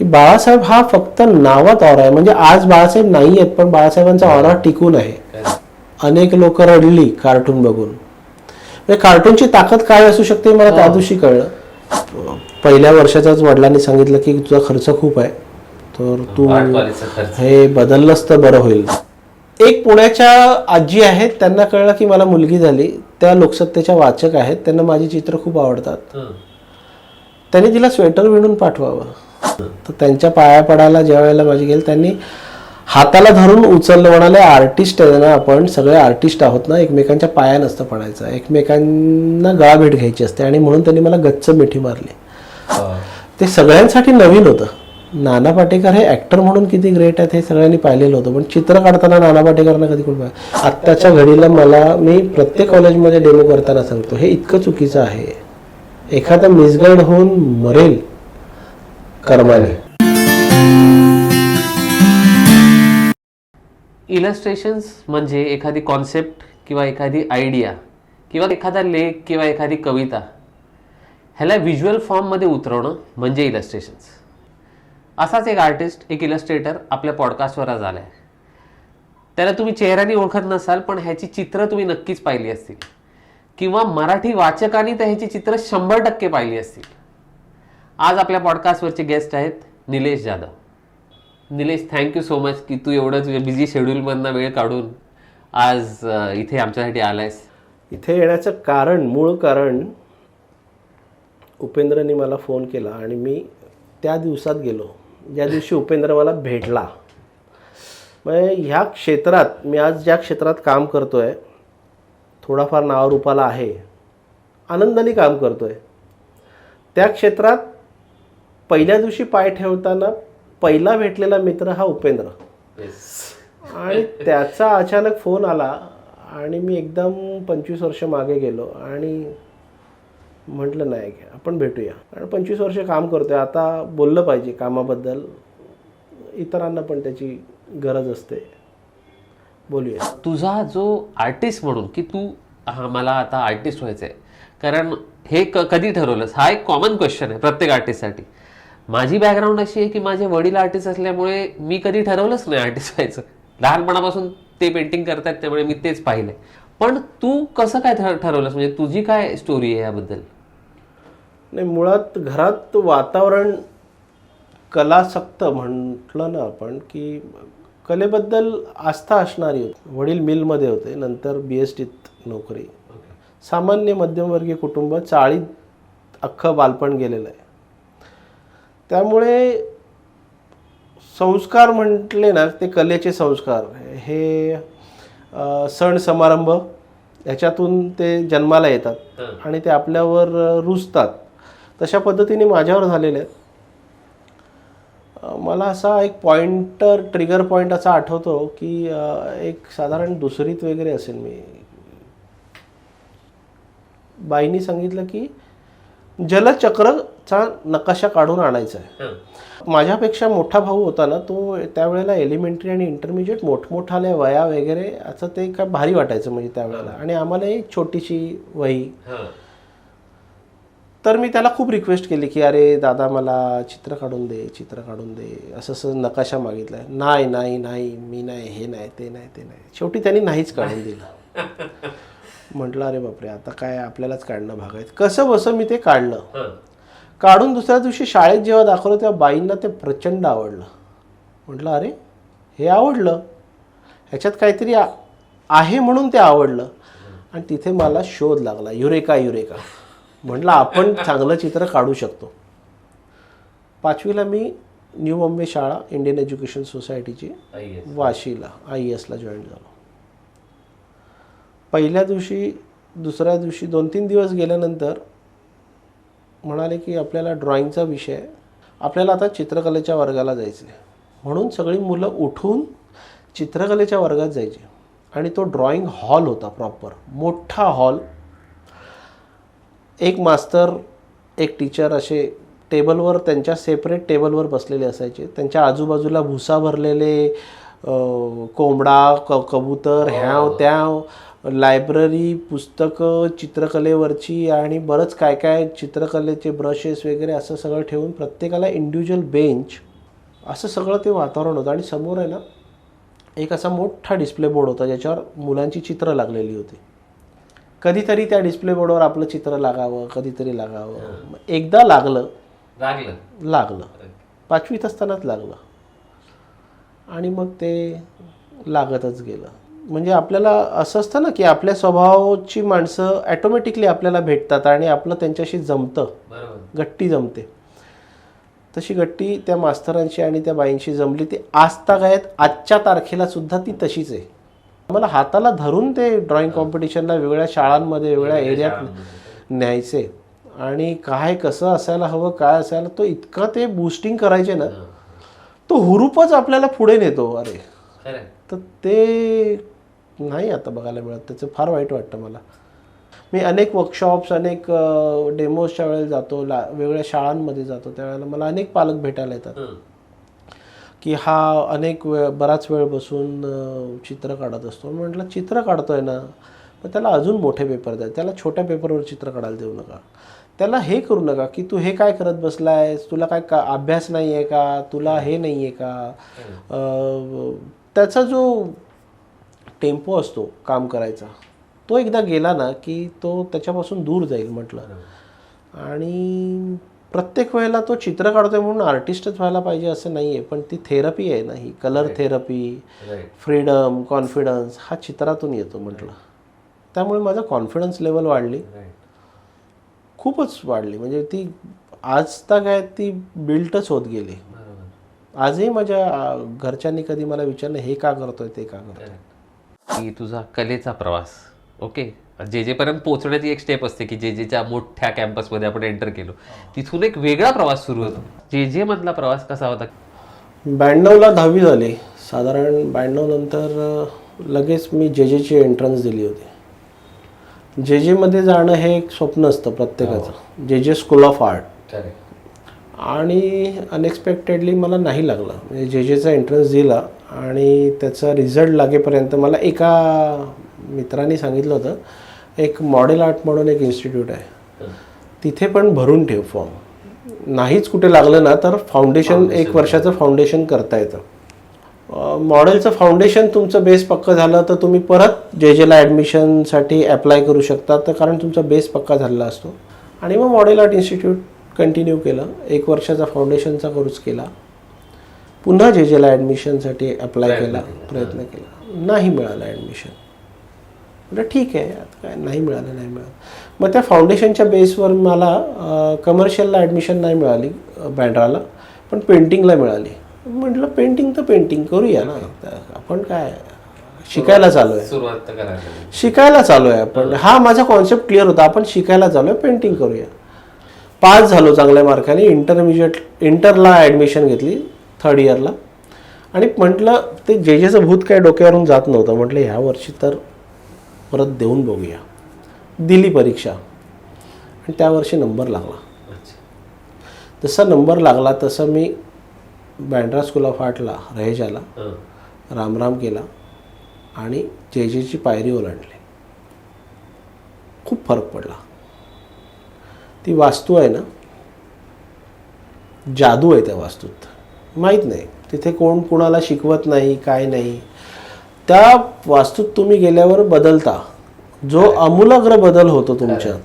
की बाळासाहेब हा फक्त नावात ऑरा आहे. म्हणजे आज बाळासाहेब नाही आहेत पण बाळासाहेबांचा ऑरा टिकून आहे. अनेक लोक रडली कार्टून बघून. म्हणजे कार्टूनची ताकद काय असू शकते मला त्या दिवशी कळलं. पहिल्या वर्षाच्याच वडिलांनी सांगितलं की तुझा खर्च खूप आहे तर तू हे बदललंच तर बरं होईल. एक पुण्याच्या आजी आहेत, त्यांना कळलं की मला मुलगी झाली, त्या लोकसत्तेच्या वाचक आहेत, त्यांना माझी चित्र खूप आवडतात. त्यांनी तिला स्वेटर विणून पाठवावं. तर त्यांच्या पाया पडायला ज्या वेळेला माझी गेली त्यांनी हाताला धरून उचललं, म्हणाले आर्टिस्ट आहे ना आपण, सगळे आर्टिस्ट आहोत ना, एकमेकांच्या पाया नसतं पडायचं, एकमेकांना गळाभेट घ्यायची असते. आणि म्हणून त्यांनी मला गच्च मिठी मारली. ते सगळ्यांसाठी नवीन होतं. नाना पाटेकर हे ॲक्टर म्हणून किती ग्रेट आहेत हे सगळ्यांनी पाहिलेलं होतं, पण चित्र काढताना नाना पाटेकरांना कधी कोण पाहिलं. आत्ताच्या घडीला मला, मी प्रत्येक कॉलेजमध्ये डेमो करताना सांगतो हे इतकं चुकीचं आहे. एखादा मिसगाईड होऊन मरेल कर्माने. इलस्ट्रेशन्स म्हणजे एखादी कॉन्सेप्ट किंवा एखादी आयडिया किंवा एखादा लेख किंवा एखादी कविता ह्याला व्हिज्युअल फॉर्ममध्ये उतरवणं म्हणजे इलस्ट्रेशन्स. असाच एक आर्टिस्ट, एक इलस्ट्रेटर आपल्या पॉडकास्टवर आज आला आहे. त्याला तुम्ही चेहऱ्याने ओळखत नसाल पण ह्याची चित्र तुम्ही नक्कीच पाहिली असतील किंवा मराठी वाचकांनी तर ह्याची चित्र 100% पाहिली असतील. आज आपल्या पॉडकास्टवरचे गेस्ट आहेत Nilesh Jadhav. Nilesh, thank you so much की तू एवढं तुझ्या बिझी शेड्यूलमधनं वेळ काढून आज इथे आमच्यासाठी आलायस. इथे येण्याचं कारण, मूळ कारण, उपेंद्रनी मला फोन केला आणि मी त्या दिवसात गेलो ज्या दिवशी उपेंद्र मला भेटला. म्हणजे ह्या क्षेत्रात, मी आज ज्या क्षेत्रात काम करतोय, थोडाफार नावारूपाला आहे, आनंदाने काम करतोय, त्या क्षेत्रात पहिल्या दिवशी पाय ठेवताना पहिला भेटलेला मित्र हा उपेंद्र. आणि त्याचा अचानक फोन आला आणि मी एकदम 25 वर्ष मागे गेलो आणि म्हटलं नाही आपण भेटूया. आणि 25 वर्ष काम करतोय, आता बोललं पाहिजे कामाबद्दल, इतरांना पण त्याची गरज असते, बोलूया. तुझा जो आर्टिस्ट म्हणून की तू मला आता आर्टिस्ट व्हायचं आहे, कारण हे कधी ठरवलंस? हा एक कॉमन क्वेश्चन आहे प्रत्येक आर्टिस्टसाठी. माझी बॅकग्राऊंड अशी आहे की माझे वडील आर्टिस्ट असल्यामुळे मी कधी ठरवलंच नाही आर्टिस्ट व्हायचं. लहानपणापासून ते पेंटिंग करतात त्यामुळे मी तेच पाहिलंय. पण तू कसं काय ठरवलंस? म्हणजे तुझी काय स्टोरी आहे याबद्दल? नाही, मुळात घरात वातावरण कलासक्त म्हटलं ना आपण, की कलेबद्दल आस्था असणारी होती. वडील मिलमध्ये होते, नंतर BSTत नोकरी. सामान्य मध्यमवर्गीय कुटुंब, चाळीत अख्खं बालपण गेलेलं आहे. त्यामुळे संस्कार म्हटले ना, ते कलेचे संस्कार, हे सण समारंभ ह्याच्यातून ते जन्माला येतात आणि ते आपल्यावर रुजतात. तशा पद्धतीने माझ्यावर झालेले आहेत. मला असा एक पॉइंटर, ट्रिगर पॉइंट असा आठवतो की एक साधारण दुसरीत वगैरे असेल मी, बाईंनी सांगितलं की जलचक्रचा नकाशा काढून आणायचा आहे. माझ्यापेक्षा मोठा भाऊ होता ना, तो त्यावेळेला एलिमेंटरी आणि इंटरमिजिएट मोठमोठाल्या वया वगैरे असं ते काय भारी वाटायचं म्हणजे त्यावेळेला. आणि आम्हाला एक छोटीशी वही. तर मी त्याला खूप रिक्वेस्ट केली की अरे दादा मला चित्र काढून दे, चित्र काढून दे, असं असं नकाशा मागितला. नाही नाही नाही, मी नाही, हे नाही, ते नाही, ते नाही. शेवटी त्यांनी नाहीच काढून दिलं. म्हटलं अरे बापरे, आता काय आपल्यालाच काढणं भाग आहे. कसं बसं मी ते काढलं. काढून दुसऱ्या दिवशी शाळेत जेव्हा दाखवलं तेव्हा बाईंना ते प्रचंड आवडलं. म्हटलं अरे हे आवडलं, ह्याच्यात काहीतरी आहे म्हणून ते आवडलं. आणि तिथे मला शोध लागला, युरेका युरेका. म्हटलं आपण चांगलं चित्र काढू शकतो. 5वीला मी न्यू बॉम्बे शाळा, इंडियन एज्युकेशन सोसायटीची, वाशीला IESला जॉईन झालो. पहिल्या दिवशी, दुसऱ्या दिवशी, 2-3 दिवस गेल्यानंतर म्हणाले की आपल्याला ड्रॉइंगचा विषय आहे, आपल्याला आता चित्रकलेच्या वर्गाला जायचं आहे. म्हणून सगळी मुलं उठून चित्रकलेच्या वर्गात जायची. आणि तो ड्रॉइंग हॉल होता, प्रॉपर मोठा हॉल. एक मास्तर, एक टीचर असे टेबलवर, त्यांच्या सेपरेट टेबलवर बसलेले असायचे. त्यांच्या आजूबाजूला भुसा भरलेले कोंबडा, कबूतर, ह्याव त्याव, लायब्ररी, पुस्तकं चित्रकलेवरची आणि बरंच काय काय चित्रकलेचे ब्रशेस वगैरे असं सगळं ठेवून प्रत्येकाला इंडिव्हिज्युअल बेंच असं सगळं ते वातावरण होतं. आणि समोर आहे ना एक असा मोठा डिस्प्ले बोर्ड होता ज्याच्यावर मुलांची चित्र लागलेली होती. कधीतरी त्या डिस्प्ले बोर्डवर आपलं चित्र लागावं, कधीतरी लागावं. एकदा लागलं 5वीत असतानाच लागलं आणि मग ते लागतच गेलं. म्हणजे आपल्याला असं असतं ना की आपल्या स्वभावाची माणसं ॲटोमॅटिकली आपल्याला भेटतात आणि आपलं त्यांच्याशी जमतं, गट्टी जमते. तशी गट्टी त्या मास्तरांशी आणि त्या बाईंशी जमली. ती आजच्या तारखेला सुद्धा ती तशीच आहे. मला हाताला धरून ते ड्रॉइंग कॉम्पिटिशनला वेगळ्या शाळांमध्ये वेगळ्या एरियात न्यायचे आणि काय कसं असायला हवं, काय असायला, तो इतका ते बूस्टिंग करायचे ना, तो हुरूपच आपल्याला पुढे नेतो. अरे तर ते नाही आता बघायला मिळत. त्याचं फार वाईट वाटतं मला. मी अनेक वर्कशॉप्स, अनेक डेमोजच्या वेळेला जातो, वेगवेगळ्या शाळांमध्ये जातो, त्यावेळेला मला अनेक पालक भेटायला येतात की हा बराच वेळ बसून चित्र काढत असतो. म्हटलं चित्र काढतोय ना, पण त्याला अजून मोठे पेपर द्या, त्याला छोट्या पेपरवर चित्र काढायला देऊ नका. त्याला हे करू नका की तू हे काय करत बसलायस, तुला काय अभ्यास नाही आहे का, तुला हे नाही आहे का. त्याचा जो टेम्पो असतो काम करायचा, तो एकदा गेला ना की तो त्याच्यापासून दूर जाईल म्हटलं. आणि प्रत्येक वेळेला तो चित्र काढतोय म्हणून आर्टिस्टच व्हायला पाहिजे असं नाही आहे. पण ती थेरपी आहे ना, ही कलर थेरपी, फ्रीडम, कॉन्फिडन्स हा चित्रातून येतो म्हटलं. त्यामुळे माझा कॉन्फिडन्स लेवल वाढली, खूपच वाढली. म्हणजे ती काय ती बिल्टच होत गेली. आजही माझ्या घरच्यांनी कधी मला विचारलं हे का करतोय, ते का करतोय. की तुझा कलेचा प्रवास ओके जे पर्यंत पोहोचण्याची एक स्टेप असते की जेच्या मोठ्या कॅम्पसमध्ये आपण एंटर केलो, तिथून एक वेगळा प्रवास सुरू होतो. जे मधला प्रवास कसा होता? 92ला 10वी झाली. साधारण 92 नंतर लगेच मी जेची एंट्रन्स दिली होती. जेमध्ये जाणं हे एक स्वप्न असतं प्रत्येकाचं, जे स्कूल ऑफ आर्ट. आणि अनएक्सपेक्टेडली मला नाही लागलं. म्हणजे जेचा एंट्रन्स दिला आणि त्याचा रिझल्ट लागेपर्यंत मला एका मित्राने सांगितलं होतं एक मॉडेल आर्ट म्हणून एक इन्स्टिट्यूट आहे, तिथे पण भरून ठेव फॉर्म. नाहीच कुठे लागलं ना तर फाउंडेशन 1 वर्षाचं फाउंडेशन करता येतं. मॉडेलचं फाउंडेशन तुमचं बेस पक्का झालं तर तुम्ही परत जेला ॲडमिशनसाठी अप्लाय करू शकता, तर कारण तुमचा बेस पक्का झालेला असतो. आणि मग मॉडेल आर्ट इन्स्टिट्यूट कंटिन्यू केलं. 1 वर्षाचा फाउंडेशनचा कोर्स केला. पुन्हा जेला ॲडमिशनसाठी अप्लाय केला, प्रयत्न केला, नाही मिळालं ॲडमिशन. म्हटलं ठीक आहे, आता काय नाही मिळालं. मग त्या फाउंडेशनच्या बेसवर मला कमर्शियलला ॲडमिशन नाही मिळाली बँड्राला, पण पेंटिंगला मिळाली. म्हटलं पेंटिंग तर पेंटिंग करूया ना, आपण काय शिकायला चालू आहे आपण. हा माझा कॉन्सेप्ट क्लिअर होता, आपण शिकायला चालू आहे, पेंटिंग करूया. पास झालो चांगल्या मार्काने. इंटरला ॲडमिशन घेतली 3rd इयरला. आणि म्हटलं ते जेचं भूत काय डोक्यावरून जात नव्हतं. म्हटलं ह्या वर्षी तर परत देऊन बघूया. दिली परीक्षा आणि त्या वर्षी नंबर लागला. जसा नंबर लागला तसं मी बँड्रा स्कूल ऑफ आर्टला रहेजाला रामराम केला आणि जेची पायरी ओलांडली. खूप फरक पडला. ती वास्तू आहे ना, जादू आहे त्या वास्तूत. माहीत नाही तिथे कोण कुणाला शिकवत नाही, काय नाही. त्या वास्तूत तुम्ही गेल्यावर बदलता. जो आमूलाग्र बदल होतो तुमच्या.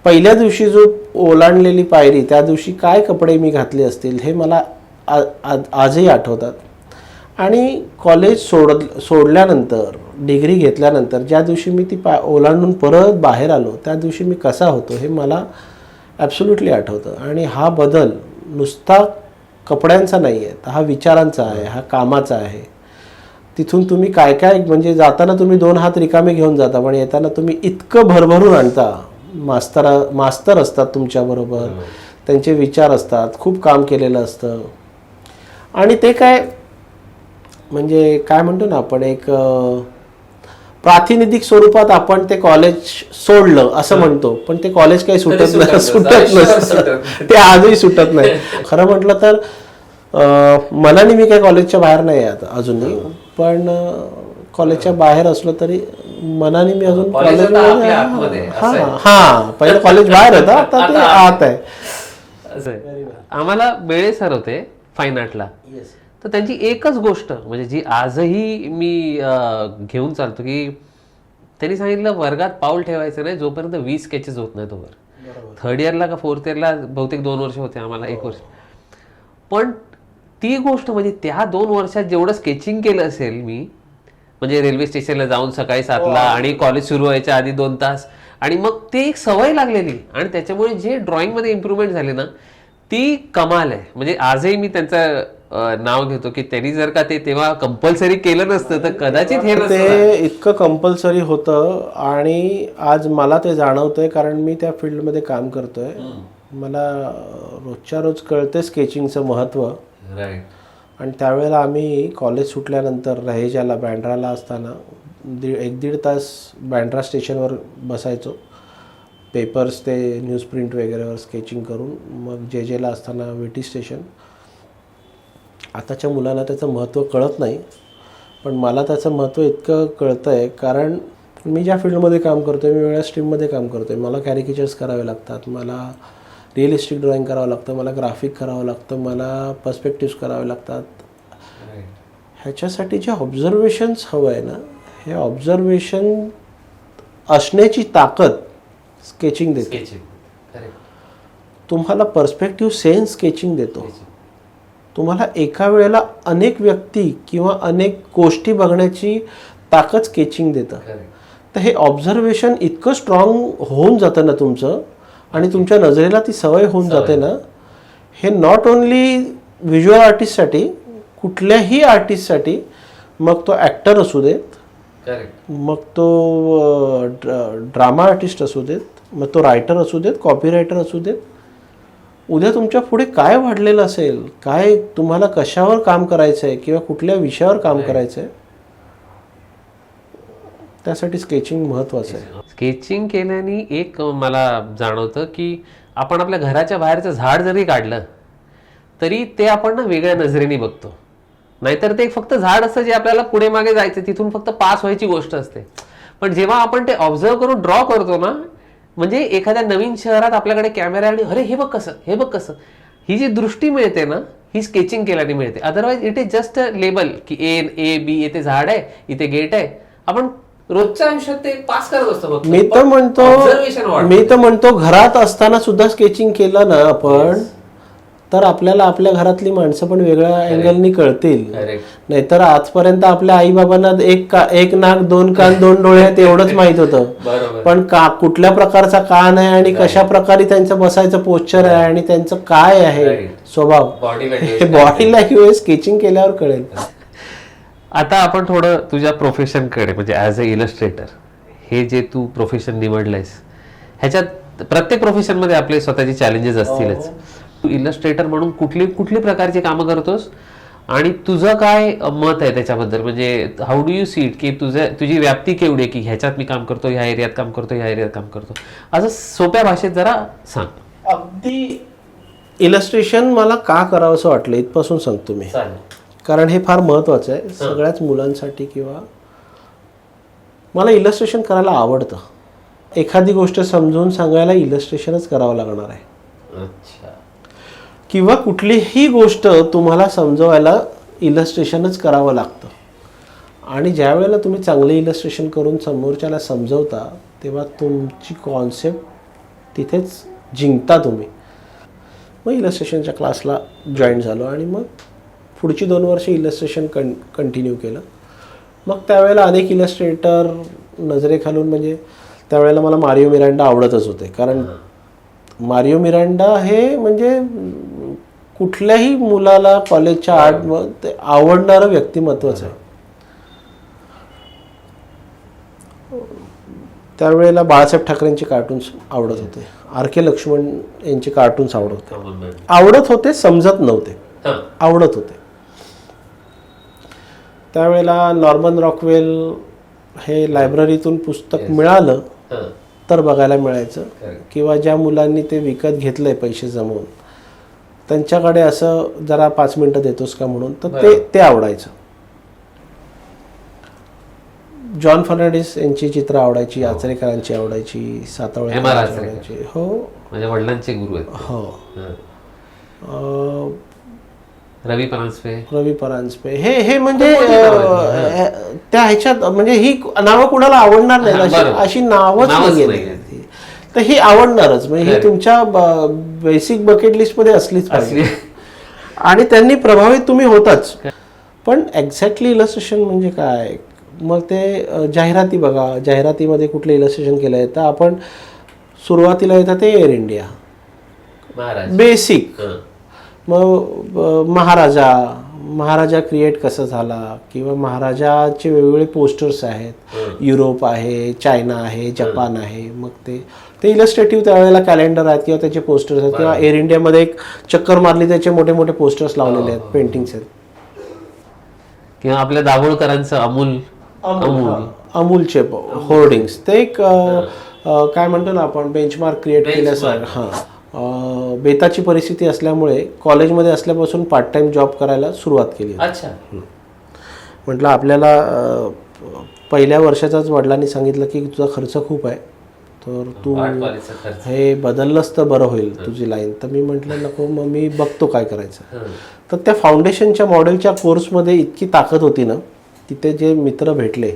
पहिल्या दिवशी जो ओलांडलेली पायरी, त्या दिवशी काय कपडे मी घातले असतील हे मला आजही आठवतात. आणि कॉलेज सोडल्यानंतर, डिग्री घेतल्यानंतर ज्या दिवशी मी ती ओलांडून परत बाहेर आलो, त्या दिवशी मी कसा होतो हे मला ॲब्सोल्युटली आठवतं. आणि हा बदल नुसता कपड्यांचा नाही आहे, हा विचारांचा आहे, हा कामाचा आहे. तिथून तुम्ही काय म्हणजे जाताना तुम्ही 2 हात रिकामे घेऊन जाता, पण येताना तुम्ही इतकं भरभरून आणता. मास्तर असतात तुमच्याबरोबर, त्यांचे विचार असतात, खूप काम केलेलं असतं. आणि ते काय म्हणजे काय म्हणतो ना आपण, एक प्रातिनिधिक स्वरूपात आपण ते कॉलेज सोडलं असं म्हणतो, पण ते कॉलेज काही सुटत नसतं. ते आजही सुटत नाही. खरं म्हटलं तर मनाने मी काही कॉलेजच्या बाहेर नाही आहे आता अजूनही, पण कॉलेजच्या बाहेर असलो तरी मनाने मी अजून कॉलेज. हा पहिलं कॉलेज बाहेर होता, आता ते आत आहे. आम्हाला बेळे सर होते फाईन आर्टला, तर त्यांची एकच गोष्ट म्हणजे जी आजही मी घेऊन चालतो की त्यांनी सांगितलं वर्गात पाऊल ठेवायचं नाही जोपर्यंत 20 स्केचेस होत नाही तोवर. थर्ड इयरला का फोर्थ इयरला बहुतेक 2 वर्ष होते आम्हाला, 1 वर्ष. पण ती गोष्ट म्हणजे त्या 2 वर्षात जेवढं स्केचिंग केलं असेल मी, म्हणजे रेल्वे स्टेशनला जाऊन सकाळी 7ला आणि कॉलेज सुरू व्हायच्या आधी 2 तास, आणि मग ते एक सवय लागलेली आणि त्याच्यामुळे जे ड्रॉइंगमध्ये इम्प्रूव्हमेंट झाली ना ती कमाल आहे. म्हणजे आजही मी त्यांचं नाव घेतो की त्यांनी जर का ते तेव्हा कंपल्सरी केलं नसतं तर कदाचित हे ते इतकं कंपल्सरी होतं. आणि आज मला ते जाणवतंय कारण मी त्या फील्डमध्ये काम करतोय. मला रोजच्या रोज कळते स्केचिंगचं महत्त्व. आणि त्यावेळेला आम्ही कॉलेज सुटल्यानंतर रहेजाला बँड्राला असताना 1-1.5 तास बँड्रा स्टेशनवर बसायचो. पेपर्स ते न्यूज प्रिंट वगैरेवर स्केचिंग करून मग जेला असताना वेटी स्टेशन. आताच्या मुलांना त्याचं महत्त्व कळत नाही, पण मला त्याचं महत्त्व इतकं कळतं आहे कारण मी ज्या फील्डमध्ये काम करतो आहे, मी वेगळ्या स्ट्रीममध्ये काम करतो आहे. मला कॅरिकेचर्स करावे लागतात, मला रिअलिस्टिक ड्रॉइंग करावं लागतं, मला ग्राफिक करावं लागतं, मला पर्स्पेक्टिव्स करावे लागतात. ह्याच्यासाठी जे ऑब्झर्वेशन्स हवं आहे ना, हे ऑब्झर्वेशन असण्याची ताकद स्केचिंग देते. तुम्हाला पर्स्पेक्टिव्ह सेन्स स्केचिंग देतो. तुम्हाला एका वेळेला अनेक व्यक्ती किंवा अनेक गोष्टी बघण्याची ताकद स्केचिंग देतं. तर हे ऑब्झर्वेशन इतकं स्ट्रॉंग होऊन जातं ना तुमचं, आणि तुमच्या नजरेला ती सवय होऊन जाते ना, हे नॉट ओन्ली व्हिज्युअल आर्टिस्टसाठी, कुठल्याही आर्टिस्टसाठी, मग तो ॲक्टर असू देत, मग तो ड्रामा आर्टिस्ट असू देत, मग तो रायटर असू देत, कॉपीरायटर असू देत, उद्या तुमच्या पुढे काय वाढलेलं असेल, काय तुम्हाला कशावर काम करायचं आहे किंवा कुठल्या विषयावर काम करायचं आहे, त्यासाठी स्केचिंग महत्त्वाचं आहे. स्केचिंग केल्याने एक मला जाणवतं की आपण आपल्या घराच्या बाहेरचं झाड जरी काढलं तरी ते आपण ना वेगळ्या नजरेने बघतो. नाहीतर ते फक्त झाड असतं जे आपल्याला पुढे मागे जायचं, तिथून फक्त पास व्हायची गोष्ट असते. पण जेव्हा आपण ते ऑब्झर्व करून ड्रॉ करतो ना, म्हणजे एखाद्या नवीन शहरात आपल्याकडे कॅमेरा आणि अरे हे बघ कसं, हे बघ कसं, ही जी दृष्टी मिळते ना ही स्केचिंग केल्याने मिळते. Otherwise it is just a label की ए बी, इथे झाड आहे, इथे गेट आहे, आपण रोजच्या आयुष्यात ते पास करत असतो. मी तर म्हणतो घरात असताना सुद्धा स्केचिंग केलं ना आपण, तर आपल्याला आपल्या घरातली माणसं पण वेगळ्या अँगलनी कळतील. नाहीतर आजपर्यंत आपल्या आई बाबांना एक नाक, 2 कान, 2 डोळे आहेत एवढंच माहित होतं. पण कुठल्या प्रकारचा कान आहे आणि कशा प्रकारे त्यांचं बसायचं पोश्चर आहे आणि त्यांचं काय आहे स्वभाव, बॉडी लँग्वेज स्केचिंग केल्यावर कळेल. आता आपण थोडं तुझ्या प्रोफेशनकडे, म्हणजे ॲज अ इलस्ट्रेटर, हे जे तू प्रोफेशन निवडलंयस, ह्याच्यात प्रत्येक प्रोफेशनमध्ये आपले स्वतःचे चॅलेंजेस असतीलच. तू इलस्ट्रेटर म्हणून कुठली प्रकारची कामं करतोस आणि तुझं काय मत आहे त्याच्याबद्दल, म्हणजे how do you see it, की तुझी व्याप्ती केवढी आहे की ह्याच्यात मी काम करतो, ह्या एरियात काम करतो, ह्या एरियात काम करतो, असं सोप्या भाषेत जरा सांग. अगदी इलस्ट्रेशन मला का करावं असं वाटलं इथपासून सांगतो मी, कारण हे फार महत्त्वाचं आहे सगळ्याच मुलांसाठी. किंवा मला इलस्ट्रेशन करायला आवडतं. एखादी गोष्ट समजून सांगायला इलस्ट्रेशनच करावं लागणार आहे. किंवा कुठलीही गोष्ट तुम्हाला समजवायला इलस्ट्रेशनच करावं लागतं. आणि ज्या वेळेला तुम्ही चांगले इलस्ट्रेशन करून समोरच्याला समजवता तेव्हा तुमची कॉन्सेप्ट तिथेच जिंकता तुम्ही. मग इलस्ट्रेशनच्या क्लासला जॉईन झालो आणि मग पुढची 2 वर्ष इलस्ट्रेशन कंटिन्यू केलं. मग त्यावेळेला अनेक इलस्ट्रेटर नजरेखालून, म्हणजे त्यावेळेला मला मारिओ मिरांडा आवडतच होते. कारण मारिओ मिरांडा हे म्हणजे कुठल्याही मुलाला कॉलेजच्या आर्टमध्ये आवडणारं व्यक्तिमत्वच आहे. त्यावेळेला बाळासाहेब ठाकरेंचे कार्टून्स आवडत होते, R.K. लक्ष्मण यांचे कार्टून्स आवडत होते, समजत नव्हते, आवडत होते. त्यावेळेला नॉर्मन रॉकवेल हे लायब्ररीतून पुस्तक मिळालं तर बघायला मिळायचं. किंवा ज्या मुलांनी ते विकत घेतलंय पैसे जमवून, त्यांच्याकडे असं जरा 5 मिनिटं देतोस का म्हणून, तर ते आवडायचं. जॉन फर्नांडिस यांची चित्र आवडायची, आचरेकरांची आवडायची, सातवळेकरांची आवडायची. हो, माझ्या वडिलांचे गुरु आहेत. हो. रवी परांजपे. रवी परांजपे हे म्हणजे त्या ह्याच्यात म्हणजे ही नावं कुणाला आवडणार नाही अशी नावच नाहीये. तर ही आवडणारच म्हणजे ही तुमच्या बेसिक बकेट लिस्ट मध्ये असलीच पाहिजे आणि त्यांनी प्रभावित तुम्ही होताच. पण एक्झॅक्टली इलस्ट्रेशन म्हणजे काय, मग ते जाहिराती बघा, जाहिरातीमध्ये कुठलं इलस्ट्रेशन केलंय तर आपण सुरुवातीला येतं ते एअर इंडिया बेसिक, मग महाराजा क्रिएट कसं झाला किंवा महाराजाचे वेगवेगळे पोस्टर्स आहेत, युरोप आहे, चायना आहे, जपान आहे, मग ते इलस्ट्रेटिव्ह त्यावेळेला कॅलेंडर आहेत किंवा त्याचे पोस्टर्स आहेत किंवा एअर इंडियामध्ये एक चक्कर मारली त्याचे मोठे मोठे पोस्टर्स लावलेले आहेत, पेंटिंग्स आहेत किंवा आपल्या दाभोळकरांचं अमूलचे होर्डिंग्स ते एक काय म्हणतो ना आपण बेंचमार्क क्रिएट केल्यासारखं. बेताची परिस्थिती असल्यामुळे कॉलेजमध्ये असल्यापासून पार्ट टाइम जॉब करायला सुरुवात केली. म्हटलं आपल्याला पहिल्या वर्षाचाच वडिलांनी सांगितलं की तुझा खर्च खूप आहे तर तू हे बदललंच तर बरं होईल तुझी लाईन. तर मी म्हटलं नको, मग मी बघतो काय करायचं. तर त्या फाउंडेशनच्या मॉडेलच्या कोर्समध्ये इतकी ताकद होती ना, तिथे जे मित्र भेटले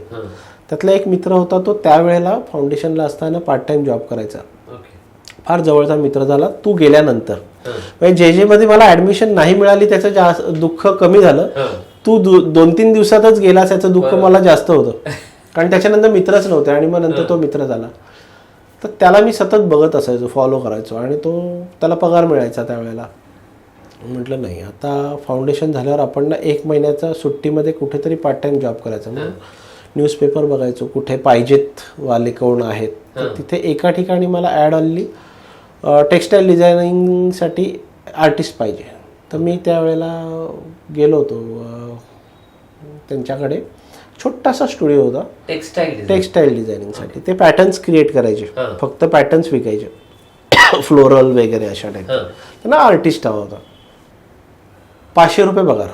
त्यातला एक मित्र होता तो त्यावेळेला फाउंडेशनला असताना पार्ट टाइम जॉब करायचा, फार जवळचा मित्र झाला. तू गेल्यानंतर म्हणजे जे मध्ये मला ऍडमिशन नाही मिळाली त्याचं जास्त दुःख कमी झालं, तू 2-3 दिवसातच गेलास याचं दुःख मला जास्त होतं कारण त्याच्यानंतर मित्रच नव्हते आणि मग नंतर तो मित्र झाला. तर त्याला मी सतत बघत असायचो, फॉलो करायचो आणि त्याला पगार मिळायचा त्यावेळेला. म्हटलं नाही, आता फाउंडेशन झाल्यावर आपण ना 1 महिन्याचा सुट्टीमध्ये कुठेतरी पार्ट टाइम जॉब करायचा. म्हणून न्यूजपेपर बघायचो कुठे पाहिजेत वाले कोण आहेत. तर तिथे एका ठिकाणी मला ॲड आली टेक्स्टाईल डिझायनिंगसाठी आर्टिस्ट पाहिजे. तर मी त्यावेळेला गेलो होतो त्यांच्याकडे, छोटासा स्टुडिओ होता टेक्स्टाईल डिझायनिंगसाठी. ते पॅटर्न्स क्रिएट करायचे, फक्त पॅटर्न्स विकायचे, फ्लोरल वगैरे अशा टाईप. त्यांना आर्टिस्ट हवा होता. 500 रुपये पगार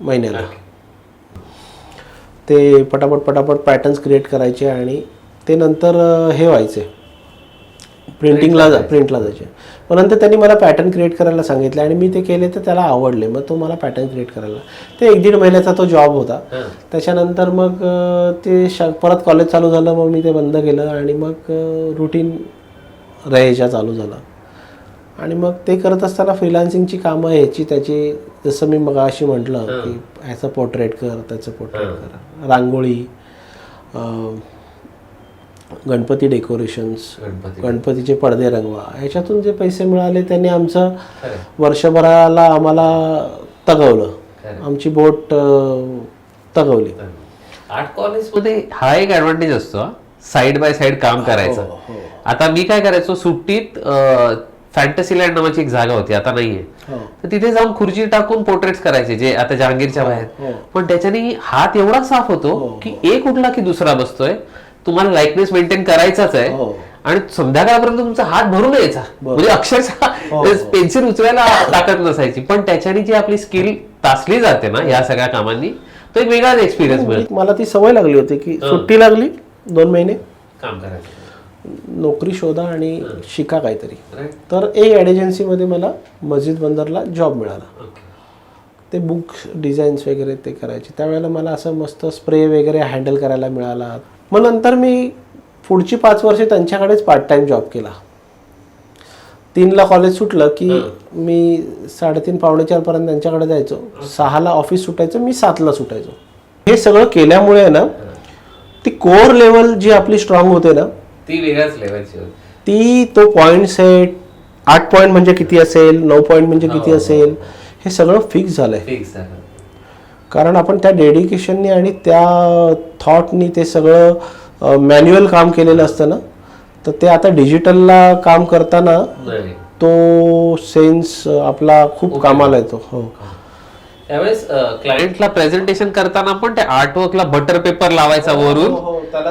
महिन्याला. ते पटापट पॅटर्न्स क्रिएट करायचे आणि ते नंतर हे व्हायचे प्रिंटला जायचे. मग नंतर त्यांनी मला पॅटर्न क्रिएट करायला सांगितले आणि मी ते केले तर त्याला आवडले. मग तो मला पॅटर्न क्रिएट करायला, ते 1-1.5 महिन्याचा तो जॉब होता. त्याच्यानंतर मग ते परत कॉलेज चालू झालं, मग मी ते बंद केलं आणि मग रुटीन रहायच्या चालू झाला. आणि मग ते करत असताना फ्रीलान्सिंगची कामं ह्याची त्याची, जसं मी मग अशी म्हटलं की ह्याचं पोर्ट्रेट कर, त्याचं पोर्ट्रेट कर, रांगोळी, गणपती डेकोरेशन्स, गणपतीचे पडदे रंगवा, ह्याच्यातून जे पैसे मिळाले त्यांनी आमचं वर्षभराला आम्हाला तगवलं, आमची बोट तगवली. आर्ट कॉलेजमध्ये हा एक ऍडव्हान्टेज असतो, साइड बाय साइड काम करायचं. आता मी काय करायचो, सुट्टीत फॅन्टसी लँड नावाची एक जागा होती, आता नाहीये, तर तिथे जाऊन खुर्ची टाकून पोर्ट्रेट्स करायचे, जे आता जहांगीरच्या बाहेर. पण त्याच्याने हात एवढा साफ होतो की एक उठला की दुसरा बसतोय. तुम्हाला लाईकनेस मेंटेन करायचाच आहे आणि संध्याकाळपर्यंत तुमचा हात भरून यायचा, म्हणजे अक्षरशः पेन्सिल उचलायला ताकद नसायची. पण त्याच्याने जी आपली स्किल तासली जाते ना या सगळ्या कामांनी, तो एक वेगळाच एक्सपिरियन्स मिळतो. मला ती सवय लागली होती की सुट्टी लागली 2 महिने काम करायचं, नोकरी शोधा आणि शिका काहीतरी. तर एक ॲड एजन्सीमध्ये मला मस्जिद बंदरला जॉब मिळाला. ते बुक डिझाईन्स वगैरे ते करायचे. त्यावेळेला मला असं मस्त स्प्रे वगैरे हँडल करायला मिळाला. मग नंतर मी पुढची 5 वर्षे त्यांच्याकडेच पार्ट टाइम जॉब केला. 3ला कॉलेज सुटलं की मी 3:30 पावणे 4 पर्यंत त्यांच्याकडे जायचो. 6ला ऑफिस सुटायचं, मी 7ला सुटायचो. हे सगळं केल्यामुळे ना ती कोर लेवल जी आपली स्ट्रॉंग होते ना, ती वेगळ्याच लेवलची होती. ती तो पॉईंट सेट, 8 पॉईंट म्हणजे किती असेल, 9 पॉईंट म्हणजे किती असेल, हे सगळं फिक्स झालंय. कारण आपण त्या डेडिकेशननी आणि त्या थॉटनी ते सगळं मॅन्युअल काम केलेलं असतं ना, तर ते आता डिजिटलला काम करताना तो सेन्स आपला खूप कामाला येतो. हो, त्यावेळेस क्लायंटला प्रेझेंटेशन करताना पण त्या आर्टवर्कला बटर पेपर लावायचा वरून,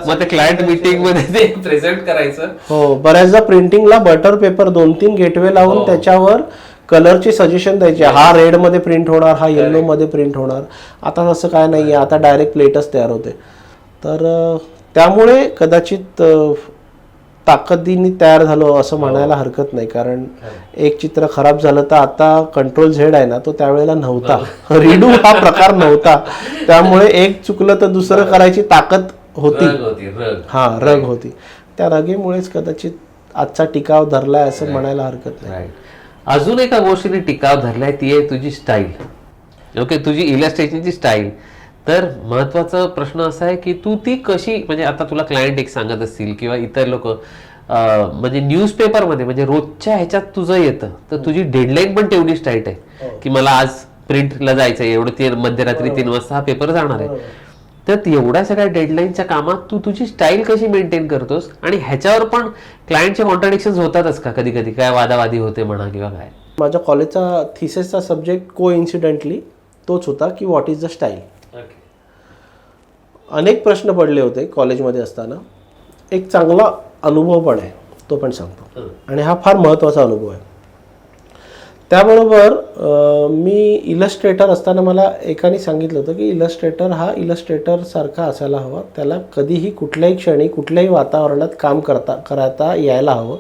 मग ते क्लायंट मीटिंग मध्ये ते प्रेझेंट करायचं. हो, बऱ्याचदा प्रिंटिंगला बटर पेपर 2-3 गेटवे लावून त्याच्यावर कलरचे सजेशन द्यायचे. हा रेड मध्ये प्रिंट होणार, हा येलो मध्ये प्रिंट होणार. आता तसं काय नाहीये, आता डायरेक्ट प्लेटच तयार होते. तर त्यामुळे कदाचित ताकदीने तयार झालो असं म्हणायला हरकत नाही, कारण एक चित्र खराब झालं तर आता कंट्रोल झेड आहे ना, तो त्यावेळेला नव्हता. रिडू हा प्रकार नव्हता, त्यामुळे एक चुकलं तर दुसरं करायची ताकद होती. हा, रग होती. त्या रगेमुळेच कदाचित आजचा टिकाव धरलाय असं म्हणायला हरकत नाही. अजून एका गोष्टीने टिकाव धरलाय, ती आहे तुझी स्टाईल. ओके, तुझी इलस्ट्रेशनची स्टाईल. तर महत्वाचा प्रश्न असा आहे की तू ती कशी, म्हणजे आता तुला क्लायंट एक सांगत असतील किंवा इतर लोक, म्हणजे न्यूजपेपरमध्ये म्हणजे रोजच्या ह्याच्यात तुझं येतं, तर तुझी डेडलाईन पण तेवढीच टाईट आहे की मला आज प्रिंटला जायचं आहे, एवढं मध्यरात्री 3 वाजता हा पेपर जाणार आहे. तर एवढ्या सगळ्या डेडलाईनच्या कामात तू तुझी स्टाईल कशी मेंटेन करतोस, आणि ह्याच्यावर पण क्लायंटचे कॉन्ट्रडिक्शन होतातच का कधी कधी, काय वादावादी होते म्हणा किंवा काय? माझ्या कॉलेजचा थिसिसचा सब्जेक्ट कोइन्सिडेंटली तोच होता की व्हॉट इज द स्टाईल. अनेक प्रश्न पडले होते कॉलेजमध्ये असताना. एक चांगला अनुभव पण आहे, तो पण सांगतो, आणि हा फार महत्त्वाचा अनुभव आहे. त्याबरोबर मी इलस्ट्रेटर असताना मला एकाने सांगितलं होतं की इलस्ट्रेटर हा इलस्ट्रेटर सारखा असायला हवा, त्याला कधीही कुठल्याही क्षणी कुठल्याही वातावरणात काम करता यायला हवं,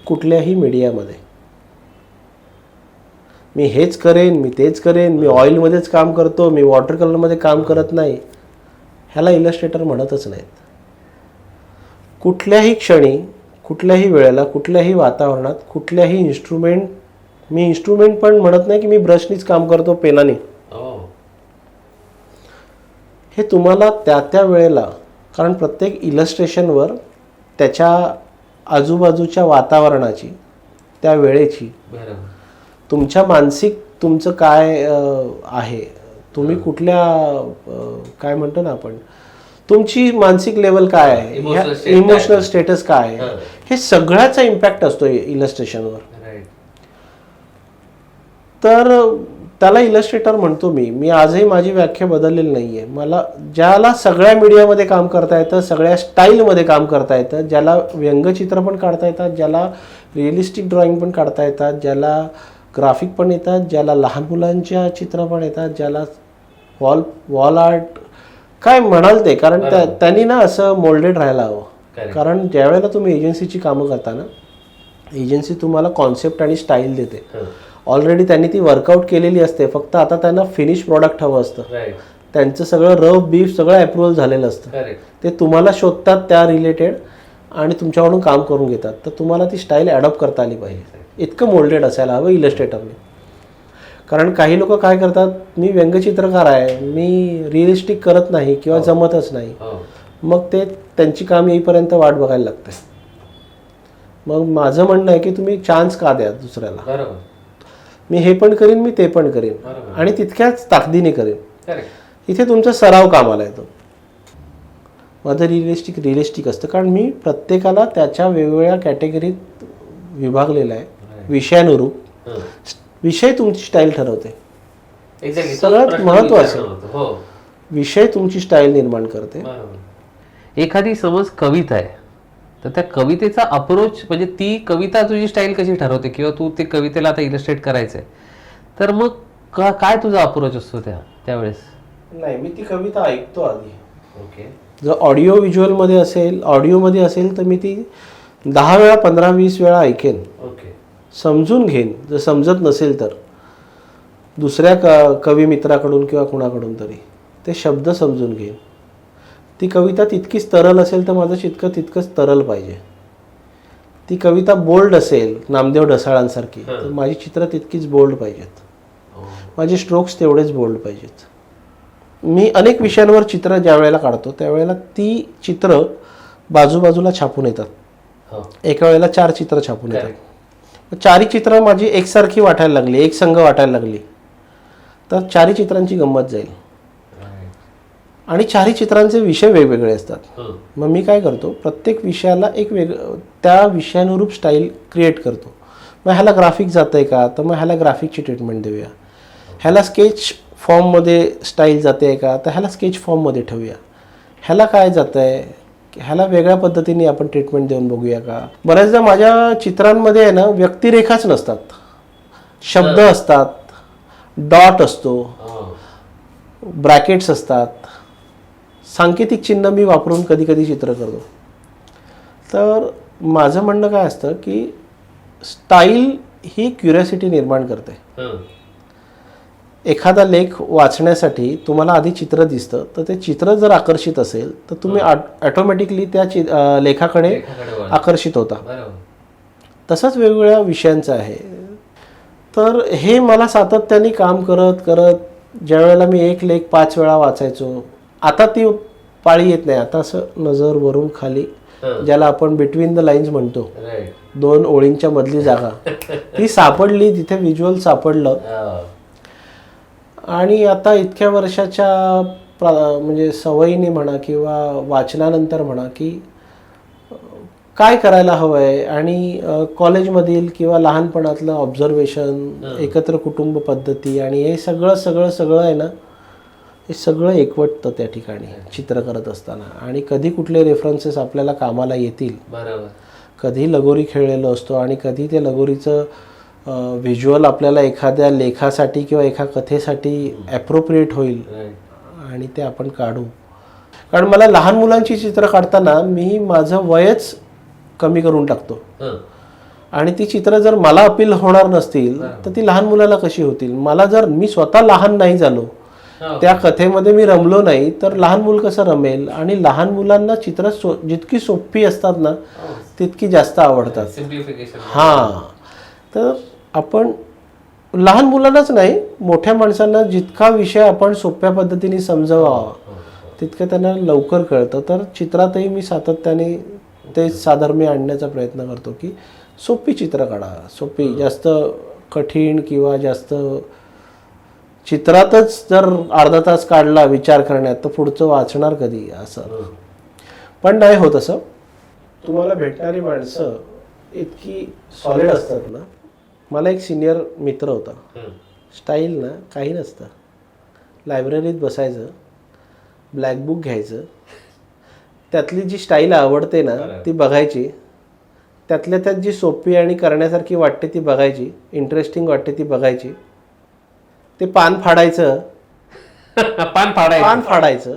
कुठल्याही मीडियामध्ये. मी हेच करेन, मी तेच करेन, मी ऑइलमध्येच काम करतो, मी वॉटर कलरमध्ये काम करत नाही, ह्याला इलस्ट्रेटर म्हणतच नाहीत. कुठल्याही क्षणी, कुठल्याही वेळेला, कुठल्याही वातावरणात, कुठल्याही इन्स्ट्रुमेंट, मी इन्स्ट्रुमेंट पण म्हणत नाही की मी ब्रशनीच काम करतो, पेनाने. हे तुम्हाला त्या त्या वेळेला, कारण प्रत्येक इलस्ट्रेशनवर त्याच्या आजूबाजूच्या वातावरणाची, त्या वेळेची, तुमच्या मानसिक तुमचं काय आहे, तुम्ही कुठल्या काय म्हणतो ना आपण, तुमची मानसिक लेवल काय आहे, इमोशनल स्टेटस काय आहे, हे सगळ्याचा इम्पॅक्ट असतो इलस्ट्रेशनवर. तर त्याला इलस्ट्रेटर म्हणतो मी आजही माझी व्याख्या बदललेली नाही आहे. मला ज्याला सगळ्या मीडियामध्ये काम करता येतं, सगळ्या स्टाईलमध्ये काम करता येतं, ज्याला व्यंगचित्र पण काढता येतात, ज्याला रिअलिस्टिक ड्रॉइंग पण काढता येतात, ज्याला ग्राफिक पण येतात, ज्याला लहान मुलांच्या चित्र पण येतात, ज्याला वॉल आर्ट काय म्हणाल ते, कारण त्यांनी ना असं मोल्डेड राहायला हवं. कारण ज्यावेळेला तुम्ही एजन्सीची कामं करता ना, एजन्सी तुम्हाला कॉन्सेप्ट आणि स्टाईल देते. ऑलरेडी त्यांनी ती वर्कआउट केलेली असते, फक्त आता त्यांना फिनिश प्रॉडक्ट हवं असतं. त्यांचं सगळं रफ बीफ सगळं अप्रुव्हल झालेलं असतं. ते तुम्हाला शोधतात त्या रिलेटेड आणि तुमच्याकडून काम करून घेतात. तर तुम्हाला ती स्टाईल ॲडॉप्ट करता आली पाहिजे. इतकं मोल्डेड असायला हवं इलस्ट्रेटरने. कारण काही लोक काय करतात, मी व्यंगचित्रकार आहे, मी रिअलिस्टिक करत नाही किंवा जमतच नाही, मग ते त्यांची काम येईपर्यंत वाट बघायला लागते. मग माझं म्हणणं आहे की तुम्ही चान्स का द्या दुसऱ्याला. मी हे पण करीन, मी ते पण करीन, आणि तितक्याच ताकदीने करीन. इथे तुमचा सराव कामाला येतो. माझं रिअलिस्टिक असतं, कारण मी प्रत्येकाला त्याच्या वेगवेगळ्या कॅटेगरीत विभागलेला आहे. विषयानुरूप विषय तुमची स्टाईल ठरवते. सगळ्यात महत्वाचं, विषय तुमची स्टाईल निर्माण करते. एखादी समज कविता आहे, तर त्या कवितेचा अप्रोच, म्हणजे ती कविता तुझी स्टाईल कशी ठरवते, किंवा तू ते कवितेला आता इलस्ट्रेट करायचंय, तर मग काय तुझा अप्रोच असतो त्यावेळेस? नाही, मी ती कविता ऐकतो आधी. ओके, जर ऑडिओ व्हिज्युअलमध्ये असेल, ऑडिओमध्ये असेल, तर मी ती 10 वेळा 15-20 वेळा ऐकेन. ओके, समजून घेईन. जर समजत नसेल तर दुसऱ्या कवी मित्राकडून किंवा कुणाकडून तरी ते शब्द समजून घेईन. ती कविता तितकीच तरल असेल तर माझं चित्र तितकंच तरल पाहिजे. ती कविता बोल्ड असेल, नामदेव ढसाळांसारखी, तर माझी चित्र तितकीच बोल्ड पाहिजेत. माझे स्ट्रोक्स तेवढेच बोल्ड पाहिजेत. मी अनेक विषयांवर चित्र ज्या वेळेला काढतो त्यावेळेला ती चित्र बाजूबाजूला छापून येतात. एका वेळेला 4 चित्र छापून येतात. 4ही चित्र माझी एकसारखी वाटायला लागली, एक संघ वाटायला लागली, तर 4ही चित्रांची गंमत जाईल. आणि 4ही चित्रांचे विषय वेगवेगळे असतात. मग मी काय करतो, प्रत्येक विषयाला एक त्या विषयानुरूप स्टाईल क्रिएट करतो. मग ह्याला ग्राफिक जात आहे का, तर मग ह्याला ग्राफिकची ट्रीटमेंट देऊया. ह्याला स्केच फॉर्ममध्ये स्टाईल जाते आहे का, तर ह्याला स्केच फॉर्ममध्ये ठेवूया. ह्याला काय जातं आहे, ह्याला वेगळ्या पद्धतीने आपण ट्रीटमेंट देऊन बघूया का. बऱ्याचदा माझ्या चित्रांमध्ये आहे ना, व्यक्तिरेखाच नसतात, शब्द असतात, डॉट असतो, ब्रॅकेट्स असतात, सांकेतिक चिन्ह मी वापरून कधी कधी चित्र करतो. तर माझं म्हणणं काय असतं की स्टाईल ही क्युरियोसिटी निर्माण करते. एखादा लेख वाचण्यासाठी तुम्हाला आधी चित्र दिसतं, तर ते चित्र जर आकर्षित असेल तर तुम्ही ऑटोमॅटिकली त्या लेखाकडे आकर्षित होता. तसंच वेगवेगळ्या विषयांचं आहे. तर हे मला सातत्याने काम करत करत ज्या वेळेला मी एक लेख 5 वेळा वाचायचो, आता ती पाळी येत नाही. आता असं नजर वरून खाली, ज्याला आपण बिटवीन द लाईन्स म्हणतो, 2 ओळींच्या मधली जागा ती सापडली, तिथे व्हिज्युअल सापडलं. आणि आता इतक्या वर्षाच्या म्हणजे सवयीने म्हणा किंवा वाचनानंतर म्हणा की काय करायला हवं आहे, आणि कॉलेजमधील किंवा लहानपणातलं ऑब्झर्वेशन, एकत्र कुटुंब पद्धती आणि हे सगळं आहे ना, हे सगळं एकवटतं त्या ठिकाणी चित्र करत असताना. आणि कधी कुठले रेफरन्सेस आपल्याला कामाला येतील, कधी लगोरी खेळलेलो असतो आणि कधी ते लगोरीचं व्हिज्युअल आपल्याला एखाद्या लेखासाठी किंवा एका कथेसाठी ॲप्रोप्रिएट होईल आणि ते आपण काढू. कारण मला लहान मुलांची चित्र काढताना मी माझं वयच कमी करून टाकतो. आणि ती चित्र जर मला अपील होणार नसतील तर ती लहान मुलाला कशी होतील. मला जर मी स्वतः लहान नाही झालो, त्या कथेमध्ये मी रमलो नाही, तर लहान मूल कसं रमेल. आणि लहान मुलांना चित्र जितकी सोपी असतात ना तितकी जास्त आवडतात. हां, तर आपण लहान मुलांनाच नाही, मोठ्या माणसांना जितका विषय आपण सोप्या पद्धतीने समजवावा तितकं त्यांना लवकर कळतं. तर चित्रातही मी सातत्याने ते साधर्म्य आणण्याचा प्रयत्न करतो की सोपी चित्र काढा. सोपी, जास्त कठीण किंवा जास्त चित्रातच जर अर्धा तास काढला विचार करण्यात तर पुढचं वाचणार कधी, असं पण नाही होत. असं तुम्हाला भेटणारी माणसं इतकी सॉलिड असतात ना. मला एक सिनियर मित्र होता, स्टाईल ना काही नसतं, लायब्ररीत बसायचं, ब्लॅक बुक घ्यायचं, त्यातली जी स्टाईल आवडते ना ती बघायची, त्यातल्या त्यात जी सोपी आणि करण्यासारखी वाटते ती बघायची, इंटरेस्टिंग वाटते ती बघायची, ते पान फाडायचं पान फाडायचं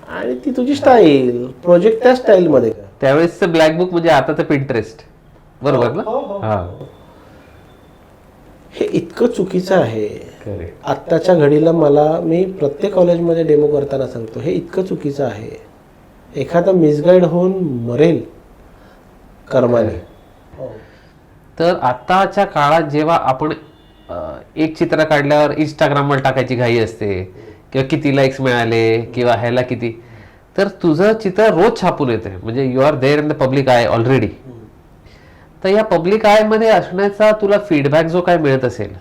आणि ती तुझी स्टाईल, प्रोजेक्ट त्या स्टाईलमध्ये. त्यावेळेस ब्लॅक बुक म्हणजे आता तर पिंटरेस्ट, बरोबर ना. हे इतकं चुकीचं आहे आत्ताच्या घडीला. मी प्रत्येक कॉलेजमध्ये डेमो करताना सांगतो, हे इतकं चुकीचं आहे. एखादा मिसगाईड होऊन मरेल कर्माने. तर आताच्या काळात जेव्हा आपण एक चित्र काढल्यावर इंस्टाग्रामवर टाकायची घाई असते, किंवा किती लाईक्स मिळाले किंवा ह्याला किती, तर तुझं चित्र रोज छापून येते, म्हणजे you are there in the public eye already. तर या पब्लिक आय मध्ये असण्याचा तुला फीडबॅक जो काय मिळत असेल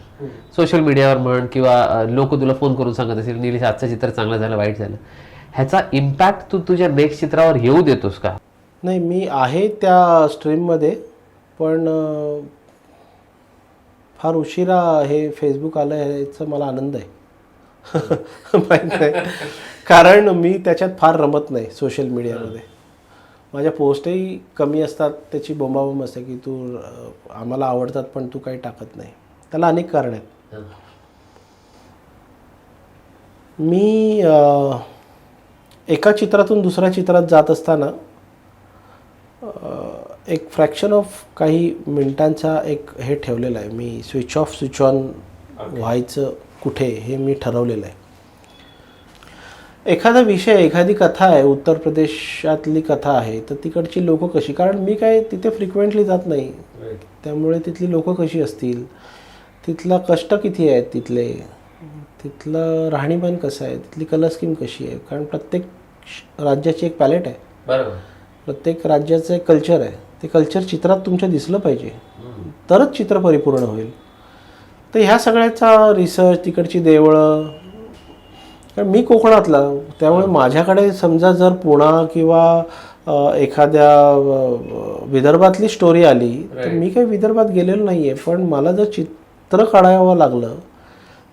सोशल मीडियावर म्हण, किंवा लोक तुला फोन करून सांगत असेल निलेश आजचं चित्र चांगलं झालं वाईट झालं, ह्याचा इम्पॅक्ट तू तुझ्या नेक्स्ट चित्रावर येऊ देतोस का? नाही, मी आहे त्या स्ट्रीममध्ये, पण फार उशिरा हे फेसबुक आलं ह्याचा मला आनंद आहे. माहीत नाही, कारण मी त्याच्यात फार रमत नाही सोशल मीडियामध्ये. माझ्या पोस्टही कमी असतात, त्याची बोंबाबोंब असते की तू आम्हाला आवडतात पण तू काही टाकत नाही. त्याला अनेक कारण आहेत. मी एका चित्रातून दुसऱ्या चित्रात जात असताना एक फ्रॅक्शन ऑफ काही मिनिटांचा एक हे ठेवलेलं आहे. मी स्विच ऑफ स्विच ऑन व्हायचं कुठे हे मी ठरवलेलं आहे. एखादा विषय, एखादी कथा आहे, उत्तर प्रदेशातली कथा आहे, तर तिकडची लोकं कशी, कारण मी काय तिथे फ्रिक्वेंटली जात नाही, त्यामुळे तिथली लोकं कशी असतील, तिथला कष्ट किती आहेत तिथले, तिथलं राहणीमान कसं आहे, तिथली कलर स्कीम कशी आहे. कारण प्रत्येक राज्याची एक पॅलेट आहे, बरोबर, प्रत्येक राज्याचं एक कल्चर आहे. ते कल्चर चित्रात तुमच्या दिसलं पाहिजे, तरच चित्र परिपूर्ण होईल. तर ह्या सगळ्याचा रिसर्च, तिकडची देवळं, कारण मी कोकणातला, त्यामुळे माझ्याकडे समजा जर पुणा किंवा एखाद्या विदर्भातली स्टोरी आली तर मी काही विदर्भात गेलेलो नाही आहे, पण मला जर चित्र काढावं लागलं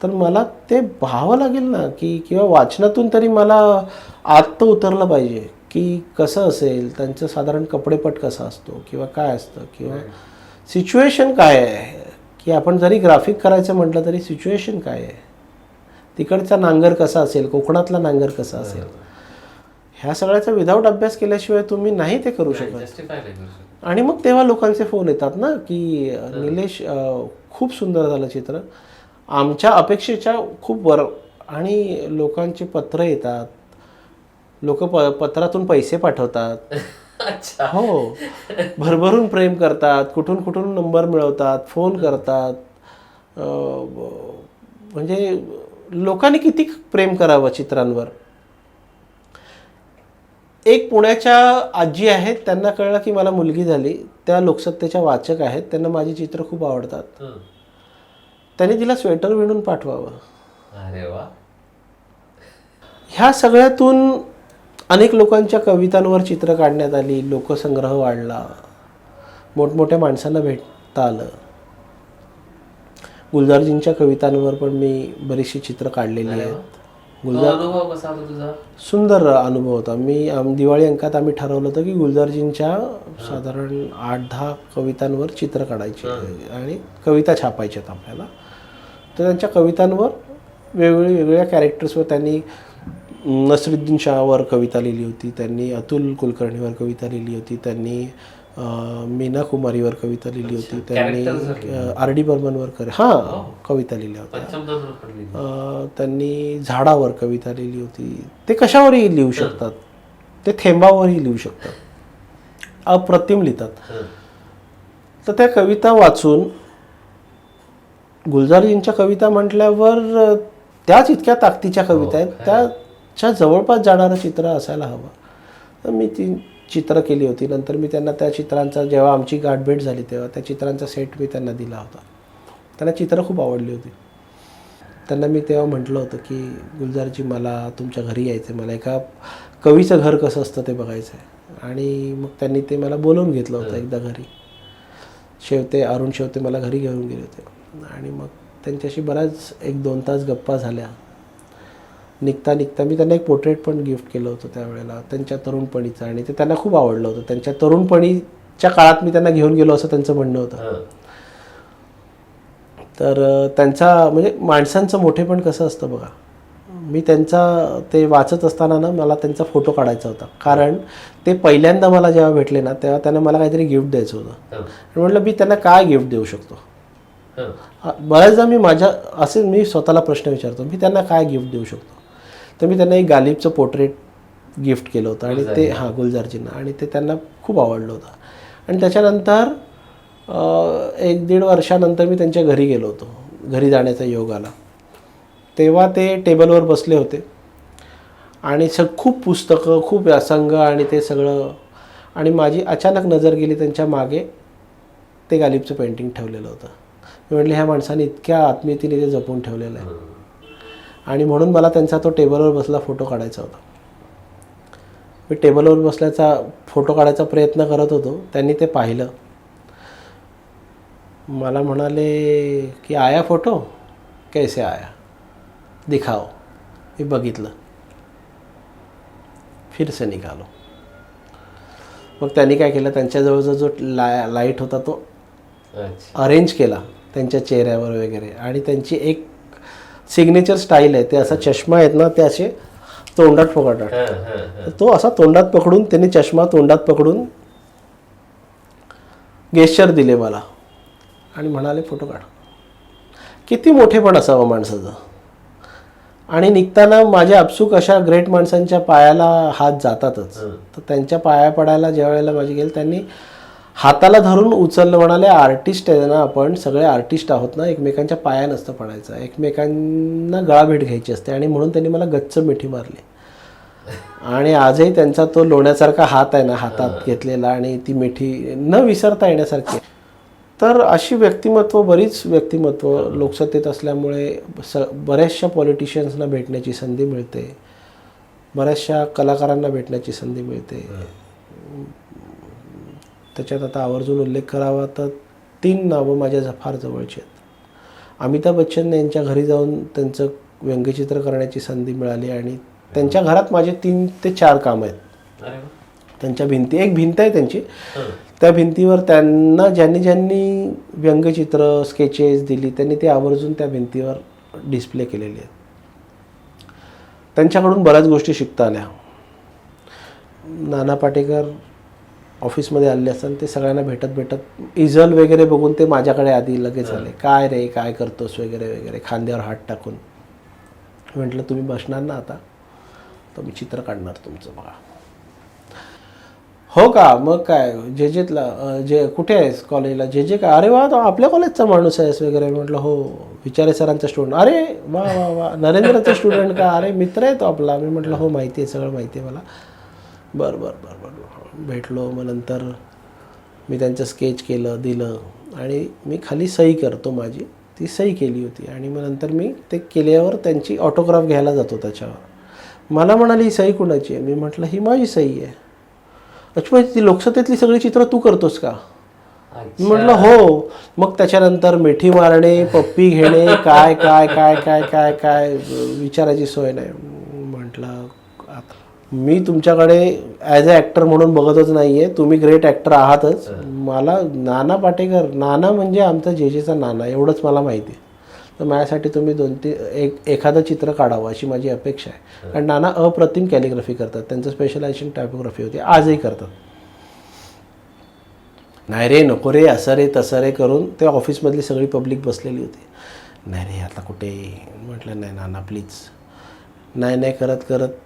तर मला ते पाहावं लागेल ना, की किंवा वाचनातून तरी मला आत तर उतरलं पाहिजे की कसं असेल, त्यांचं साधारण कपडेपट कसा असतो किंवा काय असतं, किंवा सिच्युएशन काय आहे, की आपण जरी ग्राफिक करायचं म्हटलं तरी सिच्युएशन काय आहे, तिकडचा नांगर कसा असेल, कोकणातला नांगर कसा असेल, ह्या सगळ्याचा विदाऊट अभ्यास केल्याशिवाय तुम्ही नाही ते करू शकत. जस्टिफाय नाही करू शकत. आणि मग तेव्हा लोकांचे फोन येतात ना की निलेश खूप सुंदर झालं चित्र, आमच्या अपेक्षेच्या खूप वर. आणि लोकांचे पत्र येतात, लोक पत्रातून पैसे पाठवतात. अच्छा. हो, भरभरून प्रेम करतात, कुठून कुठून नंबर मिळवतात, फोन करतात. म्हणजे लोकांनी किती प्रेम करावं चित्रांवर. एक पुण्याच्या आजी आहेत, त्यांना कळलं की मला मुलगी झाली, त्या लोकसत्तेच्या वाचक आहेत, त्यांना माझी चित्र खूप आवडतात. त्यांनी तिला स्वेटर विणून पाठवावं. अरे वा. ह्या सगळ्यातून अनेक लोकांच्या कवितांवर चित्र काढण्यात आली, लोकसंग्रह वाढला, मोठमोठ्या माणसांना भेटता आलं. गुलजारजींच्या कवितांवर पण मी बरीचशी चित्र काढलेली आहेत. अनुभव कसा होता तुझा? सुंदर अनुभव होता. दिवाळी अंकात आम्ही ठरवलं होतं की गुलजारजींच्या साधारण 8-10 कवितांवर चित्र काढायची आणि कविता छापायच्यात आपल्याला. तर त्यांच्या कवितांवर वेगवेगळ्या कॅरेक्टर्सवर त्यांनी नसरुद्दीन शाहवर कविता लिहिली होती, त्यांनी अतुल कुलकर्णीवर कविता लिहिली होती, त्यांनी मीना कुमारीवर कविता लिहिली होती, त्यांनी R.D. बर्मनवर कविता लिहिल्या होत्या, त्यांनी झाडावर कविता लिहिली होती. ते कशावरही लिहू शकतात, ते थेंबावरही लिहू शकतात, अप्रतिम लिहितात. तर त्या कविता वाचून गुलजारजींच्या कविता म्हटल्यावर त्याच इतक्या ताकदीच्या कविता आहेत, त्याच्या जवळपास जाणारं चित्र असायला हवं. तर मी ती चित्र केली होती. नंतर मी त्यांना त्या चित्रांचा, जेव्हा आमची गाठभेट झाली तेव्हा त्या चित्रांचा सेट मी त्यांना दिला होता. त्यांना चित्र खूप आवडली होती. त्यांना मी तेव्हा म्हटलं होतं की गुलजारजी, मला तुमच्या घरी यायचं आहे, मला एका कवीचं घर कसं असतं ते बघायचं आहे. आणि मग त्यांनी ते मला बोलवून घेतलं होतं एकदा घरी. अरुण शेवते मला घरी घेऊन गेले होते आणि मग त्यांच्याशी बऱ्याच 1-2 तास गप्पा झाल्या. निघता मी त्यांना एक पोर्ट्रेट पण गिफ्ट केलं होतं त्यावेळेला, त्यांच्या तरुणपणीचं, आणि ते त्यांना खूप आवडलं होतं. त्यांच्या तरुणपणीच्या काळात मी त्यांना घेऊन गेलो असं त्यांचं म्हणणं होतं. तर त्यांचा म्हणजे माणसांचं मोठेपण कसं असतं बघा. मी त्यांचा ते वाचत असताना ना मला त्यांचा फोटो काढायचा होता, कारण ते पहिल्यांदा मला जेव्हा भेटले ना तेव्हा त्यांना मला काहीतरी गिफ्ट द्यायचं होतं. म्हटलं मी त्यांना काय गिफ्ट देऊ शकतो. बऱ्याचदा मी स्वतःला प्रश्न विचारतो, मी त्यांना काय गिफ्ट देऊ शकतो. तर मी त्यांना एक गालिबचं पोर्ट्रेट गिफ्ट केलं होतं आणि ते गुलजारजींना, आणि ते त्यांना खूप आवडलं होतं. आणि त्याच्यानंतर 1-1.5 वर्षानंतर मी त्यांच्या घरी गेलो होतो. घरी जाण्याचा योग आला तेव्हा ते टेबलवर बसले होते आणि खूप पुस्तकं, खूप व्यासंग आणि ते सगळं. आणि माझी अचानक नजर गेली त्यांच्या मागे, ते गालिबचं पेंटिंग ठेवलेलं होतं. मी म्हटलं ह्या माणसाने इतक्या आत्मीयतेने ते जपून ठेवलेलं आहे, आणि म्हणून मला त्यांचा तो टेबलवर बसला फोटो काढायचा होता. मी टेबलवर बसल्याचा फोटो काढायचा प्रयत्न करत होतो. त्यांनी ते पाहिलं, मला म्हणाले की आया फोटो, कैसे आया, दिखाओ. मी बघितलं, फिर से निकालो. मग त्यांनी काय केलं, त्यांच्याजवळचा जो लाईट होता तो अरेंज केला त्यांच्या चेहऱ्यावर वगैरे, आणि त्यांची एक सिग्नेचर स्टाईल आहे, ते असा चष्मा आहेत ना ते असे तोंडात पकडतात. तो असा तोंडात पकडून, त्यांनी चष्मा तोंडात पकडून गेस्चर दिले मला आणि म्हणाले फोटो काढ. किती मोठेपण असावं माणसाचं. आणि निघताना माझ्या आपसूक अशा ग्रेट माणसांच्या पायाला हात जातातच. तर त्यांच्या पाया पडायला ज्या वेळेला माझी गेली, त्यांनी हाताला धरून उचललं. म्हणाले आर्टिस्ट आहे ना, आपण सगळे आर्टिस्ट आहोत ना, एकमेकांच्या पाया नसतं पडायचं, एकमेकांना गळाभेट घ्यायची असते. आणि म्हणून त्यांनी मला गच्च मिठी मारली. आणि आजही त्यांचा तो लोण्यासारखा हात आहे ना, हातात घेतलेला, आणि ती मिठी न विसरता येण्यासारखी. तर अशी बरीच व्यक्तिमत्व लोकसत्तेत असल्यामुळे बऱ्याचशा पॉलिटिशियन्सना भेटण्याची संधी मिळते, बऱ्याचशा कलाकारांना भेटण्याची संधी मिळते. त्याच्यात आता आवर्जून उल्लेख करावा तर 3 नावं माझ्या फार जवळची आहेत. अमिताभ बच्चन यांच्या घरी जाऊन त्यांचं व्यंगचित्र करण्याची संधी मिळाली, आणि त्यांच्या घरात माझे 3 ते 4 कामं आहेत. त्यांच्या एक भिंत आहे त्यांची, त्या भिंतीवर त्यांना ज्यांनी व्यंगचित्र, स्केचेस दिली, त्यांनी ते आवर्जून त्या भिंतीवर डिस्प्ले केलेले आहेत. त्यांच्याकडून बऱ्याच गोष्टी शिकता आल्या. नाना पाटेकर ऑफिसमध्ये आले असताना ते सगळ्यांना भेटत इजल वगैरे बघून ते माझ्याकडे आधी लगेच आले, काय रे काय करतोस वगैरे वगैरे, खांद्यावर हात टाकून. म्हटलं तुम्ही बसणार ना आता, तर मी चित्र काढणार तुमचं बघा. हो का, मग काय जे कुठे आहेस कॉलेजला, जे काय, अरे वा तो आपल्या कॉलेजचा माणूस आहेस वगैरे. म्हटलं हो, विचारे सरांचा स्टुडंट. अरे वा वा वा, नरेंद्रचा स्टुडंट का, अरे मित्र आहे तो आपला. मी म्हटलं हो माहिती आहे, सगळं माहिती आहे मला. बरं बरं बरं बरं. भेटलो. मग नंतर मी त्यांचं स्केच केलं, दिलं आणि मी खाली सही करतो माझी, ती सही केली होती. आणि मग नंतर मी ते केल्यावर त्यांची ऑटोग्राफ घ्यायला जातो त्याच्यावर. मला म्हणाली ही सही कुणाची आहे. मी म्हटलं ही माझी सही आहे. अच्छा, ती लोकसत्तेतली सगळी चित्र तू करतोस का. मी म्हटलं हो. मग त्याच्यानंतर मिठी मारणे, पप्पी घेणे, काय काय काय काय काय काय विचारायची सोय नाही. म्हटलं मी तुमच्याकडे ॲज अ ॲक्टर म्हणून बघतच नाही आहे, तुम्ही ग्रेट ॲक्टर आहातच. मला नाना पाटेकर, नाना म्हणजे आमचा जेजेचा नाना, एवढंच मला माहिती आहे. तर माझ्यासाठी तुम्ही एखादं चित्र काढावं अशी माझी अपेक्षा आहे. कारण नाना अप्रतिम कॅलिग्राफी करतात, त्यांचं स्पेशलायझेशन टायपोग्राफी होती, आजही करतात. नाही रे नको रे, असं रे तसं रे करून ते ऑफिसमधली सगळी पब्लिक बसलेली होती. नाही रे आता कुठे. म्हटलं नाही नाना प्लीज. नाही करत करत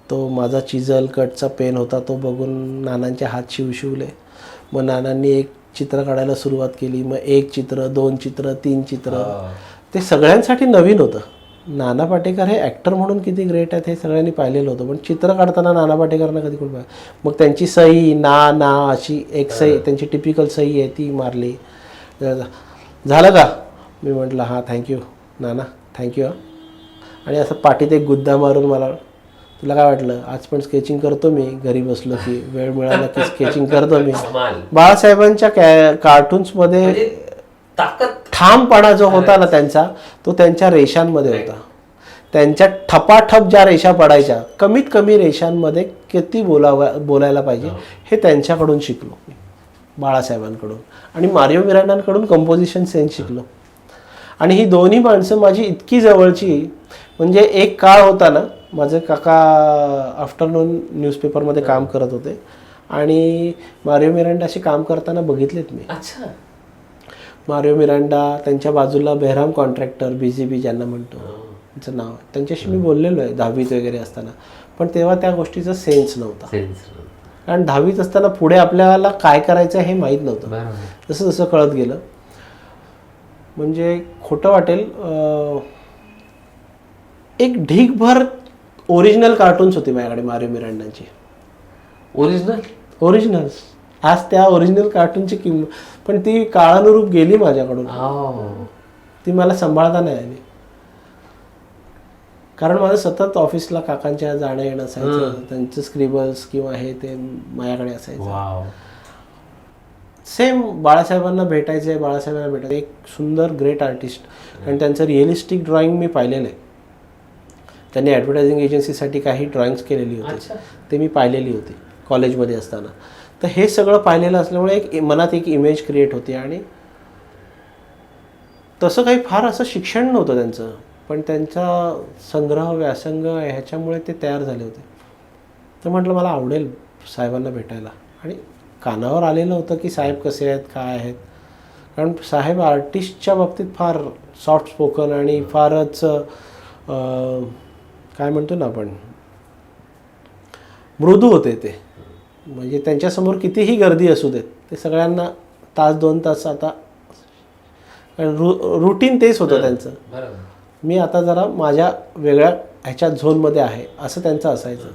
तो माझा चिजल कटचा पेन होता तो बघून नानांचे हात शिवले. मग नानांनी एक चित्र काढायला सुरुवात केली. मग 1 चित्र, 2 चित्र, 3 चित्र. ते सगळ्यांसाठी नवीन होतं. नाना पाटेकर हे ॲक्टर म्हणून किती ग्रेट आहेत हे सगळ्यांनी पाहिलेलं होतं, पण चित्र काढताना नाना पाटेकरांना कधी कोण पाहिलं. मग त्यांची सही ना अशी एक सही, त्यांची टिपिकल सही आहे ती मारली. झालं का. मी म्हटलं हां थँक्यू नाना, थँक्यू. आणि असं पाठीत एक गुद्दा मारून मला, तुला काय वाटलं आज पण स्केचिंग करतो मी, घरी बसलो की वेळ मिळाला की स्केचिंग करतो मी. बाळासाहेबांच्या कार्टून्समध्ये ठामपणा जो होता ना त्यांचा, तो त्यांच्या रेषांमध्ये होता. त्यांच्या ठपाठप ज्या रेषा पडायच्या, कमीत कमी रेषांमध्ये किती बोलायला पाहिजे हे त्यांच्याकडून शिकलो मी, बाळासाहेबांकडून. आणि मारिओ मिरांडांकडून कंपोजिशन सेन्स शिकलो. आणि ही दोन्ही माणसं माझी इतकी जवळची, म्हणजे एक काळ होता ना, माझे काका आफ्टरनून न्यूजपेपरमध्ये काम करत होते आणि मारिओ मिरांडाशी काम करताना बघितलेत मी. अच्छा. मारिओ मिरांडा, त्यांच्या बाजूला बेहराम कॉन्ट्रॅक्टर, BGB ज्यांना म्हणतो, त्यांचं नाव. त्यांच्याशी मी बोललेलो आहे 10वीत वगैरे असताना. पण तेव्हा त्या गोष्टीचा सेन्स नव्हता. कारण 10वीत असताना पुढे आपल्याला काय करायचं हे माहीत नव्हतं. जसं जसं कळत गेलं, म्हणजे खोटं वाटेल, एक ढीकभर ओरिजिनल कार्टून्स होते माझ्याकडे मारिओ मिरांडांची. ओरिजिनल आज त्या ओरिजिनल कार्टूनची किंमत, पण ती काळानुरूप गेली माझ्याकडून. ती मला सांभाळता नाही आली. कारण माझं सतत ऑफिसला काकांच्या जाणं येणं असायचं, त्यांचं स्क्रिबल्स किंवा हे ते माझ्याकडे असायचं. सेम बाळासाहेबांना भेटायचं. एक सुंदर ग्रेट आर्टिस्ट, आणि त्यांचं रिअलिस्टिक ड्रॉइंग मी पाहिलेलं आहे. त्यांनी ॲडव्हर्टायझिंग एजन्सीसाठी काही ड्रॉइंग्स केलेली होती, ते मी पाहिलेली होती कॉलेजमध्ये असताना. तर हे सगळं पाहिलेलं असल्यामुळे एक मनात एक इमेज क्रिएट होती. आणि तसं काही फार असं शिक्षण नव्हतं त्यांचं, पण त्यांचा संग्रह व्यासंग ह्याच्यामुळे ते तयार झाले होते. तर म्हटलं मला आवडेल साहेबांना भेटायला. आणि कानावर आलेलं होतं की साहेब कसे आहेत, काय आहेत. कारण साहेब आर्टिस्टच्या बाबतीत फार सॉफ्ट स्पोकन आणि फारच काय म्हणतो ना आपण, मृदू होते ते. म्हणजे त्यांच्यासमोर कितीही गर्दी असू देत, ते सगळ्यांना तास 2 तास, आता रुटीन तेच होतं त्यांचं. मी आता जरा माझ्या वेगळ्या ह्याच्या झोनमध्ये आहे असं त्यांचं असायचं.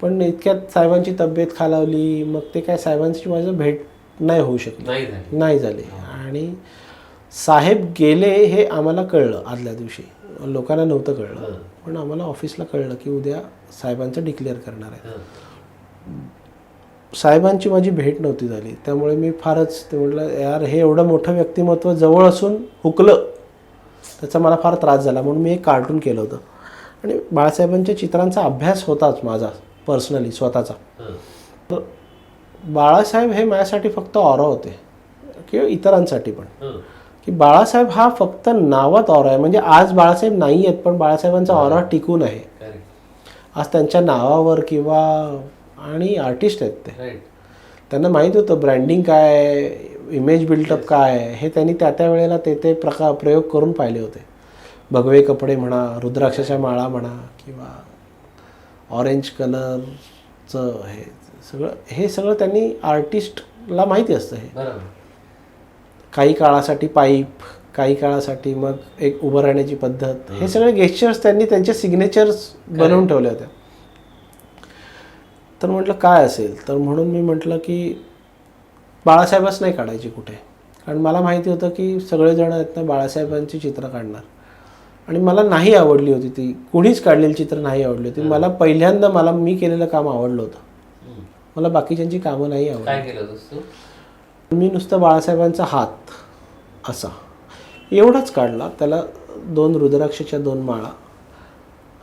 पण इतक्यात साहेबांची तब्येत खालावली, मग ते काय साहेबांची माझं भेट नाही होऊ शकली, नाही झाली. आणि साहेब गेले हे आम्हाला कळलं आदल्या दिवशी, लोकांना नव्हतं कळलं, पण आम्हाला ऑफिसला कळलं की उद्या साहेबांचं डिक्लेअर करणार आहे. साहेबांची माझी भेट नव्हती झाली, त्यामुळे मी फारच ते म्हटलं यार हे एवढं मोठं व्यक्तिमत्व जवळ असून हुकलं, त्याचा मला फार त्रास झाला. म्हणून मी एक कार्टून केलं होतं. आणि बाळासाहेबांच्या चित्रांचा अभ्यास होताच माझा पर्सनली स्वतःचा. तर बाळासाहेब हे माझ्यासाठी फक्त ऑरा होते, किंवा इतरांसाठी पण, की बाळासाहेब हा फक्त नावात ऑरा आहे. म्हणजे आज बाळासाहेब नाही आहेत, पण बाळासाहेबांचा ऑरा टिकून आहे. आज त्यांच्या नावावर किंवा आणि आर्टिस्ट आहेत ते. राईट. त्यांना माहीत होतं ब्रँडिंग काय आहे, इमेज बिल्डअप काय आहे, हे त्यांनी त्या वेळेला ते प्रयोग करून पाहिले होते. भगवे कपडे म्हणा, रुद्राक्षाच्या माळा म्हणा, किंवा ऑरेंज कलरचं हे सगळं त्यांनी आर्टिस्टला माहिती असतं. हे बरोबर. काही काळासाठी पाईप, काही काळासाठी मग एक उभं राहण्याची पद्धत, हे सगळे गेस्चर्स त्यांनी त्यांचे सिग्नेचर्स बनवून ठेवले होते. तर म्हटलं काय असेल, तर म्हणून मी म्हटलं की बाळासाहेबच नाही काढायची कुठे, कारण मला माहिती होतं की सगळेजण आहेत ना बाळासाहेबांची चित्र काढणार, आणि मला नाही आवडली होती ती, कुणीच काढलेली चित्र नाही आवडली होती. मला पहिल्यांदा मी केलेलं काम आवडलं होतं, मला बाकीच्यांची कामं नाही आवडली. काय केलं होतंस तू? मी नुसतं बाळासाहेबांचा हात असा एवढाच काढला, त्याला 2 रुद्राक्षाच्या 2 माळा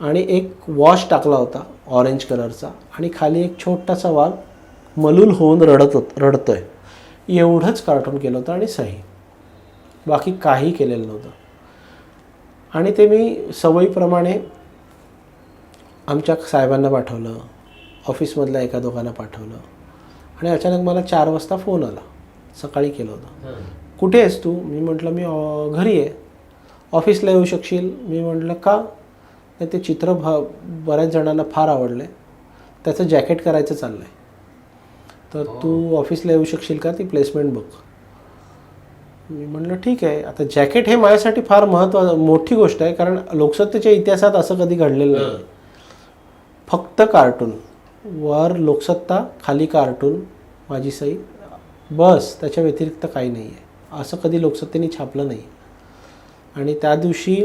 आणि एक वॉश टाकला होता ऑरेंज कलरचा, आणि खाली एक छोटासा वाघ मलूल होऊन रडतोय, एवढंच कार्टून केलं होतं आणि सही, बाकी काही केलेलं नव्हतं. आणि ते मी सवयीप्रमाणे आमच्या साहेबांना पाठवलं, ऑफिसमधल्या एका दोघांना पाठवलं, आणि अचानक मला 4 वाजता फोन आला. सकाळी केलं होतं. कुठे आहेस तू? मी म्हटलं मी घरी आहे. ऑफिसला येऊ शकशील? मी म्हटलं का? नाही, ते चित्र बऱ्याच जणांना फार आवडले, त्याचं जॅकेट करायचं चाललं आहे, तर तू ऑफिसला येऊ शकशील का? ती प्लेसमेंट बघ. मी म्हटलं ठीक आहे. आता जॅकेट हे माझ्यासाठी फार मोठी गोष्ट आहे, कारण लोकसत्तेच्या इतिहासात असं कधी घडलेलं नाही. फक्त कार्टून, वर लोकसत्ता, खाली कार्टून, माझी सही, बस, त्याच्या व्यतिरिक्त काही नाही आहे. असं कधी लोकसत्तेने छापलं नाही. आणि त्या दिवशी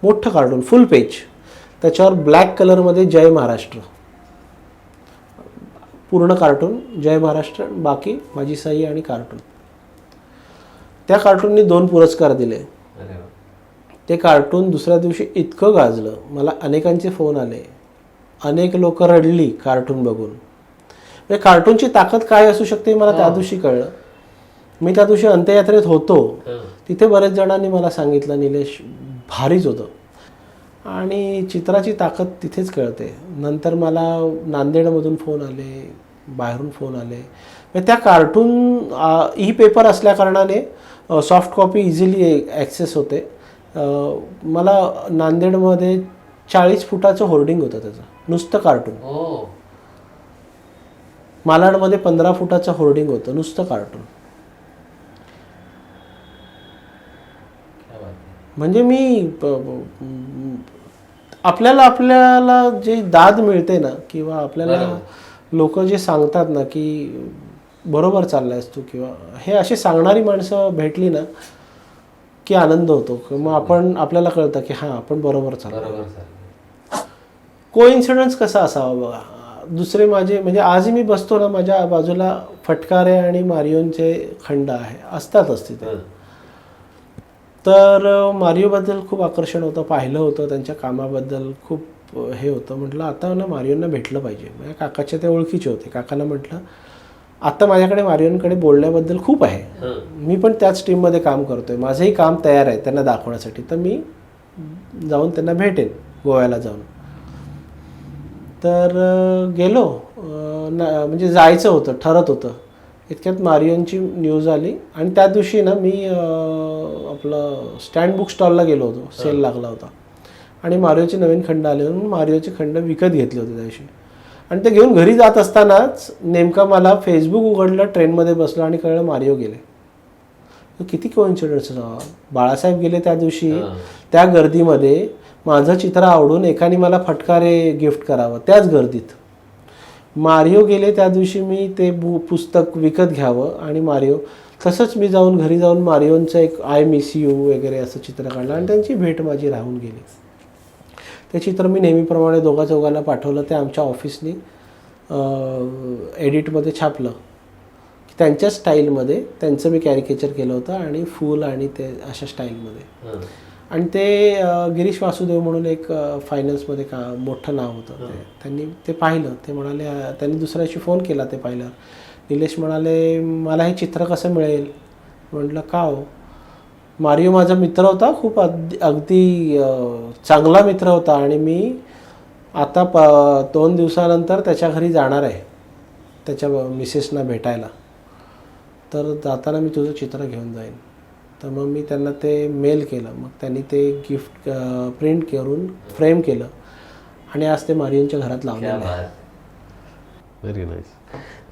मोठं कार्टून, फुल पेज, त्याच्यावर ब्लॅक कलरमध्ये जय महाराष्ट्र, पूर्ण कार्टून जय महाराष्ट्र, बाकी माझी सही आणि कार्टून. त्या कार्टूननी 2 पुरस्कार दिले. ते कार्टून दुसऱ्या दिवशी इतकं गाजलं, मला अनेकांचे फोन आले, अनेक लोक रडली कार्टून बघून. म्हणजे कार्टूनची ताकद काय असू शकते मला त्या दिवशी कळलं. मी त्या दिवशी अंत्ययात्रेत होतो, तिथे बरेच जणांनी मला सांगितलं निलेश भारीच होतं, आणि चित्राची ताकद तिथेच कळते. नंतर मला नांदेडमधून फोन आले, बाहेरून फोन आले. म्हणजे त्या कार्टून ई पेपर असल्या कारणाने सॉफ्ट कॉपी इझिली ॲक्सेस होते. मला नांदेडमध्ये 40 फुटाचं होर्डिंग होतं त्याचं, नुसतं कार्टून. मालाडमध्ये 15 फुटाचं होर्डिंग होतं, नुसतं कार्टून. म्हणजे मी आपल्याला जे दाद मिळते ना, किंवा आपल्याला लोक जे सांगतात ना की बरोबर चाललायस तू, किंवा हे अशी सांगणारी माणसं भेटली ना की आनंद होतो. मग आपल्याला कळतं की हां आपण बरोबर चाललो. कोइन्सिडन्स कसा असावा बघा. दुसरे माझे म्हणजे आज मी बसतो ना, माझ्या बाजूला फटकारे आणि मारिओनचे खंड असतातच तिथे. तर मारिओबद्दल खूप आकर्षण होतं, पाहिलं होतं, त्यांच्या कामाबद्दल खूप हे होतं. म्हटलं आता ना मारिओनना भेटलं पाहिजे. माझ्या काकाच्या ते ओळखीचे होते. काकाला म्हटलं आता माझ्याकडे मारिओनकडे बोलण्याबद्दल खूप आहे, मी पण त्याच टीममध्ये काम करतोय, माझंही काम तयार आहे त्यांना दाखवण्यासाठी, तर मी जाऊन त्यांना भेटेन गोव्याला जाऊन. तर गेलो, म्हणजे जायचं होतं, ठरत होतं. इतक्यात मारिओनची न्यूज आली, आणि त्या दिवशी ना मी आपलं स्टँड बुक स्टॉलला गेलो होतो, सेल लागला होता, आणि मारिओचे नवीन खंड आले म्हणून मारिओचे खंड विकत घेतले होते त्या दिवशी. आणि ते घेऊन घरी जात असतानाच नेमका मला फेसबुक उघडलं, ट्रेनमध्ये बसलो आणि कळलं मारिओ गेले. किती कोइन्सिडन्स असावा. बाळासाहेब गेले त्या दिवशी, त्या गर्दीमध्ये माझं चित्र आवडून एकाने मला फटकारे गिफ्ट करावं, त्याच गर्दीत मारिओ गेले त्या दिवशी. मी ते पुस्तक विकत घ्यावं आणि मारिओ, तसंच मी घरी जाऊन मारिओनचं एक आय मिस यू वगैरे असं चित्र काढलं, आणि त्यांची भेट माझी राहून गेली. ते चित्र मी नेहमीप्रमाणे दोघांना पाठवलं. ते आमच्या ऑफिसनी एडिटमध्ये छापलं. त्यांच्या स्टाईलमध्ये त्यांचं मी कॅरिकेचर केलं होतं, आणि फूल आणि ते अशा स्टाईलमध्ये. आणि ते गिरीश वासुदेव म्हणून एक फायनान्समध्ये मोठं नाव होतं. त्यांनी ते पाहिलं. ते म्हणाले, त्यांनी दुसऱ्या दिवशी फोन केला ते पाहिल्यावर. निलेश म्हणाले मला हे चित्र कसं मिळेल? म्हटलं का हो? मारिओ माझा मित्र होता, खूप अगदी चांगला मित्र होता, आणि मी आता 2 दिवसानंतर त्याच्या घरी जाणार आहे. त्याच्या मिसेसना भेटायला, तर जाताना मी तुझं चित्र घेऊन जाईन. तर मग मी त्यांना ते मेल केलं. मग त्यांनी ते गिफ्ट प्रिंट करून फ्रेम केलं आणि आज ते मारियनच्या घरात लावलेलं आहे. Very nice.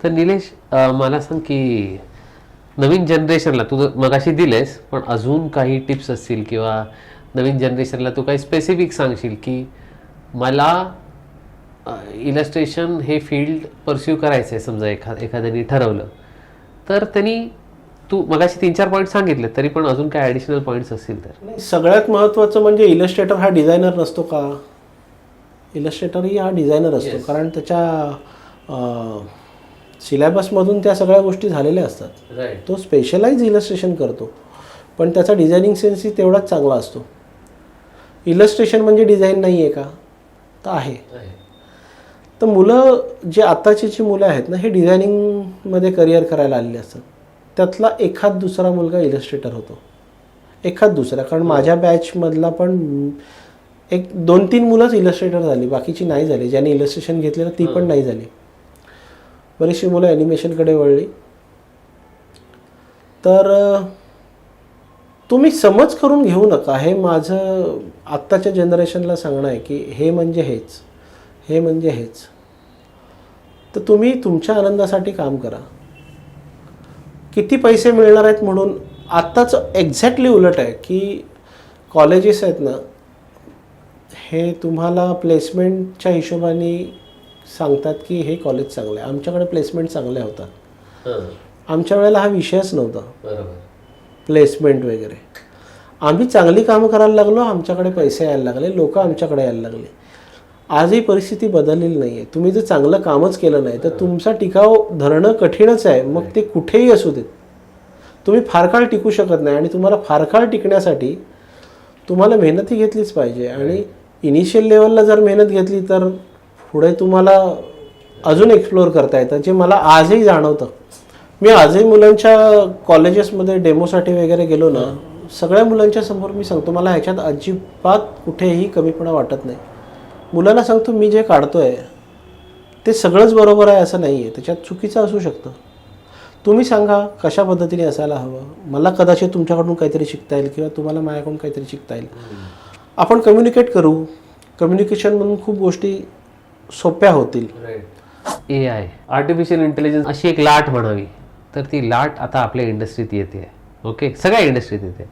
तर निलेश, मला सांग की नवीन जनरेशनला तू मगाशी दिलेस, पण अजून काही टिप्स असतील किंवा नवीन जनरेशनला तू काही स्पेसिफिक सांगशील की मला इलस्ट्रेशन हे फील्ड परस्यू करायचं आहे, समजा एखाद्याने ठरवलं, तर त्यांनी तू मगाशी 3-4 पॉईंट सांगितले, तरी पण अजून काय ॲडिशनल पॉईंट्स असतील तर? सगळ्यात महत्त्वाचं म्हणजे इलस्ट्रेटर हा डिझायनर नसतो का? इलस्ट्रेटरही हा डिझायनर असतो, कारण त्याच्या सिलेबसमधून त्या सगळ्या गोष्टी झालेल्या असतात. तो स्पेशलाइज इलस्ट्रेशन करतो, पण त्याचा डिझायनिंग सेन्सही तेवढाच चांगला असतो. इलस्ट्रेशन म्हणजे डिझाईन नाही आहे का? तर आहे. तर मुलं जे आत्ताची जी मुलं आहेत ना, हे डिझायनिंगमध्ये करिअर करायला आलेले असतात. त्यातला एखाद दुसरा मुलगा इलस्ट्रेटर होतो, एखाद दुसरा. कारण माझ्या बॅचमधला पण 1-2-3 मुलंच इलस्ट्रेटर झाली, बाकीची नाही झाली. ज्यांनी इलस्ट्रेशन घेतलेलं ती पण नाही झाली. बरीचशी मुलं ॲनिमेशनकडे वळली. तर तुम्ही समज करून घेऊ नका. हे माझं आत्ताच्या जनरेशनला सांगणं आहे की हे म्हणजे हेच, हे म्हणजे हेच. तर तुम्ही तुमच्या आनंदासाठी काम करा. किती पैसे मिळणार आहेत म्हणून आत्ताच एक्झॅक्टली उलट आहे की कॉलेजेस आहेत ना, हे तुम्हाला प्लेसमेंटच्या हिशोबाने सांगतात की हे कॉलेज चांगलं आहे. आमच्याकडे प्लेसमेंट चांगल्या होतात. आमच्या वेळेला हा विषयच नव्हता प्लेसमेंट वगैरे. आम्ही चांगली कामं करायला लागलो, आमच्याकडे पैसे यायला लागले, लोक आमच्याकडे यायला लागले. आजही परिस्थिती बदललेली नाही आहे. तुम्ही जर चांगलं कामच केलं नाही तर तुमचा टिकाव धरणं कठीणच आहे. मग ते कुठेही असू देत, तुम्ही फार काळ टिकू शकत नाही. आणि तुम्हाला फार काळ टिकण्यासाठी तुम्हाला मेहनतही घेतलीच पाहिजे. आणि इनिशियल लेवलला जर मेहनत घेतली तर पुढे तुम्हाला अजून एक्सप्लोअर करता येतं, जे मला आजही जाणवतं. मी आजही मुलांच्या कॉलेजेसमध्ये डेमोसाठी वगैरे गेलो ना, सगळ्या मुलांच्या समोर मी सांगतो मला ह्याच्यात अजिबात कुठेही कमीपणा वाटत नाही. मुलांना सांगतो मी जे काढतोय ते सगळंच बरोबर आहे असं नाही आहे, त्याच्यात चुकीचं असू शकतं. तुम्ही सांगा कशा पद्धतीने असायला हवं. मला कदाचित तुमच्याकडून काहीतरी शिकता येईल किंवा तुम्हाला माझ्याकडून काहीतरी शिकता येईल. आपण कम्युनिकेट करू. कम्युनिकेशनमधून खूप गोष्टी सोप्या होतील. AI, आर्टिफिशियल इंटेलिजन्स अशी एक लाट म्हणावी, तर ती लाट आता आपल्या इंडस्ट्रीत येते. ओके, सगळ्या इंडस्ट्रीत येते,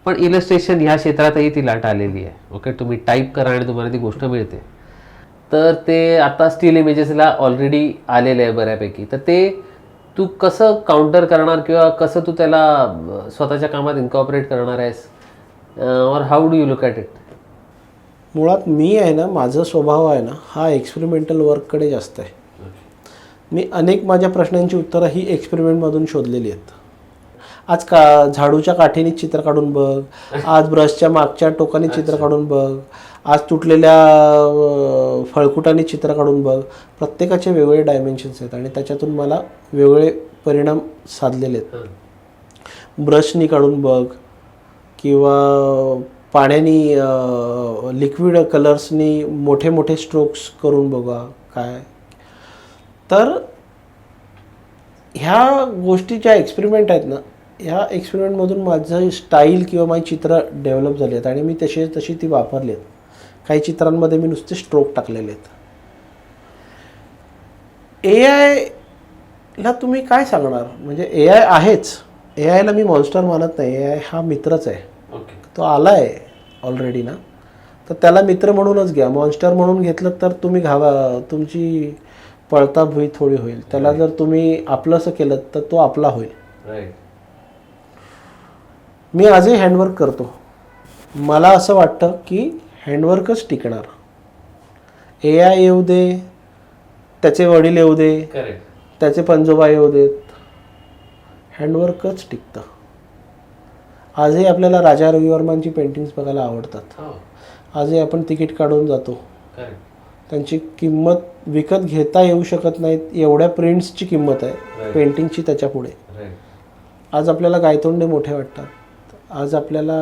पण इलस्ट्रेशन ह्या क्षेत्रातही ती लाट आलेली आहे. ओके, तुम्ही टाईप करा आणि तुम्हाला ती गोष्ट मिळते. तर ते आता स्टील इमेजेसला ऑलरेडी आलेलं आहे बऱ्यापैकी. तर ते तू कसं काउंटर करणार किंवा कसं तू त्याला स्वतःच्या कामात इन्कॉर्पोरेट करणार आहेस, और how do you look at it? मुळात मी आहे ना, माझा स्वभाव आहे ना हा एक्सपेरिमेंटल वर्ककडे जास्त आहे. मी अनेक माझ्या प्रश्नांची उत्तरं ही एक्सपेरिमेंटमधून शोधलेली आहेत. आज झाडूच्या काठीने चित्र काढून बघ, आज ब्रशच्या मागच्या टोकाने चित्र काढून बघ, आज तुटलेल्या फळकुटाने चित्र काढून बघ. प्रत्येकाचे वेगवेगळे डायमेन्शन्स आहेत आणि त्याच्यातून मला वेगवेगळे परिणाम साधलेले आहेत. ब्रशनी काढून बघ किंवा पाण्याने लिक्विड कलर्सनी मोठे मोठे स्ट्रोक्स करून बघा काय. तर ह्या गोष्टी ज्या एक्सपेरिमेंट आहेत ना, ह्या एक्सपेरिमेंटमधून माझं स्टाईल किंवा माझी चित्र डेव्हलप झाली आहेत आणि मी तशी ती वापरली आहेत. काही चित्रांमध्ये मी नुसते स्ट्रोक टाकलेले आहेत. AI ला तुम्ही काय सांगणार? म्हणजे AI आहेच. AI ला मी मॉन्स्टर मानत नाही. AI हा मित्रच आहे. तो आला आहे ऑलरेडी ना, तर त्याला मित्र म्हणूनच घ्या. मॉन्स्टर म्हणून घेतलं तर तुम्ही तुमची पळता भुई थोडी होईल. त्याला जर तुम्ही आपलंसं केलं तर तो आपला होईल. मी आजही हँडवर्क करतो. मला असं वाटतं की हँडवर्कच टिकणार. AI येऊ दे, त्याचे वडील येऊ दे, त्याचे पंजोबा येऊ देत, हँडवर्कच टिकतं. आजही आपल्याला राजा रविवर्मांची पेंटिंग्स बघायला आवडतात. आजही आपण तिकीट काढून जातो. त्यांची किंमत विकत घेता येऊ शकत नाहीत एवढ्या प्रिंट्सची किंमत आहे पेंटिंगची त्याच्या पुढे. आज आपल्याला गायतोंडे मोठे वाटतात. आज आपल्याला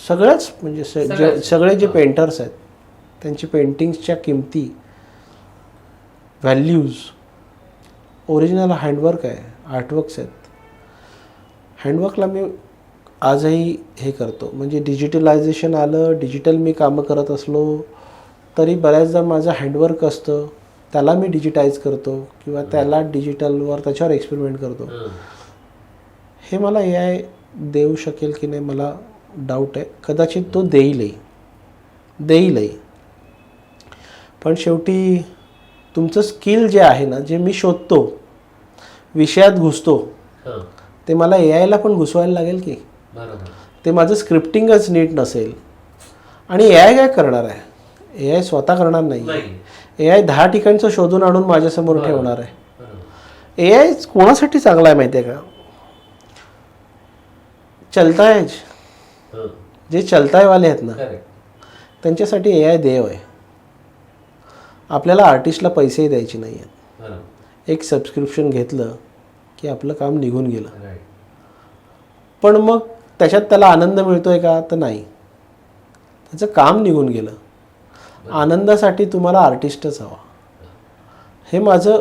सगळ्याच म्हणजे सगळे जे पेंटर्स आहेत त्यांची पेंटिंग्सच्या किमती, व्हॅल्यूज ओरिजिनल हँडवर्क आहे, आर्टवर्क्स आहेत. हँडवर्कला मी आजही हे करतो. म्हणजे डिजिटलायझेशन आलं, डिजिटल मी कामं करत असलो तरी बऱ्याचदा माझं हँडवर्क असतं, त्याला मी डिजिटाईज करतो किंवा त्याला डिजिटलवर त्याच्यावर एक्सपेरिमेंट करतो. हे मला AI देऊ शकेल की नाही मला डाऊट आहे. कदाचित तो देईलही. पण शेवटी तुमचं स्किल जे आहे ना, जे मी शोधतो, विषयात घुसतो, ते मला AI ला पण घुसवायला लागेल की. ते माझं स्क्रिप्टिंगच नीट नसेल. आणि AI काय करणार आहे? AI स्वतः करणार नाही. AI 10 ठिकाणचं शोधून आणून माझ्यासमोर ठेवणार आहे. AI कोणासाठी चांगला आहे माहिती आहे का? चलतायज जे चलतायवाले आहेत ना, त्यांच्यासाठी AI देव आहे. आपल्याला आर्टिस्टला पैसेही द्यायचे नाही आहेत. एक सबस्क्रिप्शन घेतलं की आपलं काम निघून गेलं. पण मग त्याच्यात त्याला आनंद मिळतोय का? तर नाही, त्याचं काम निघून गेलं. आनंदासाठी तुम्हाला आर्टिस्टच हवा. हे माझं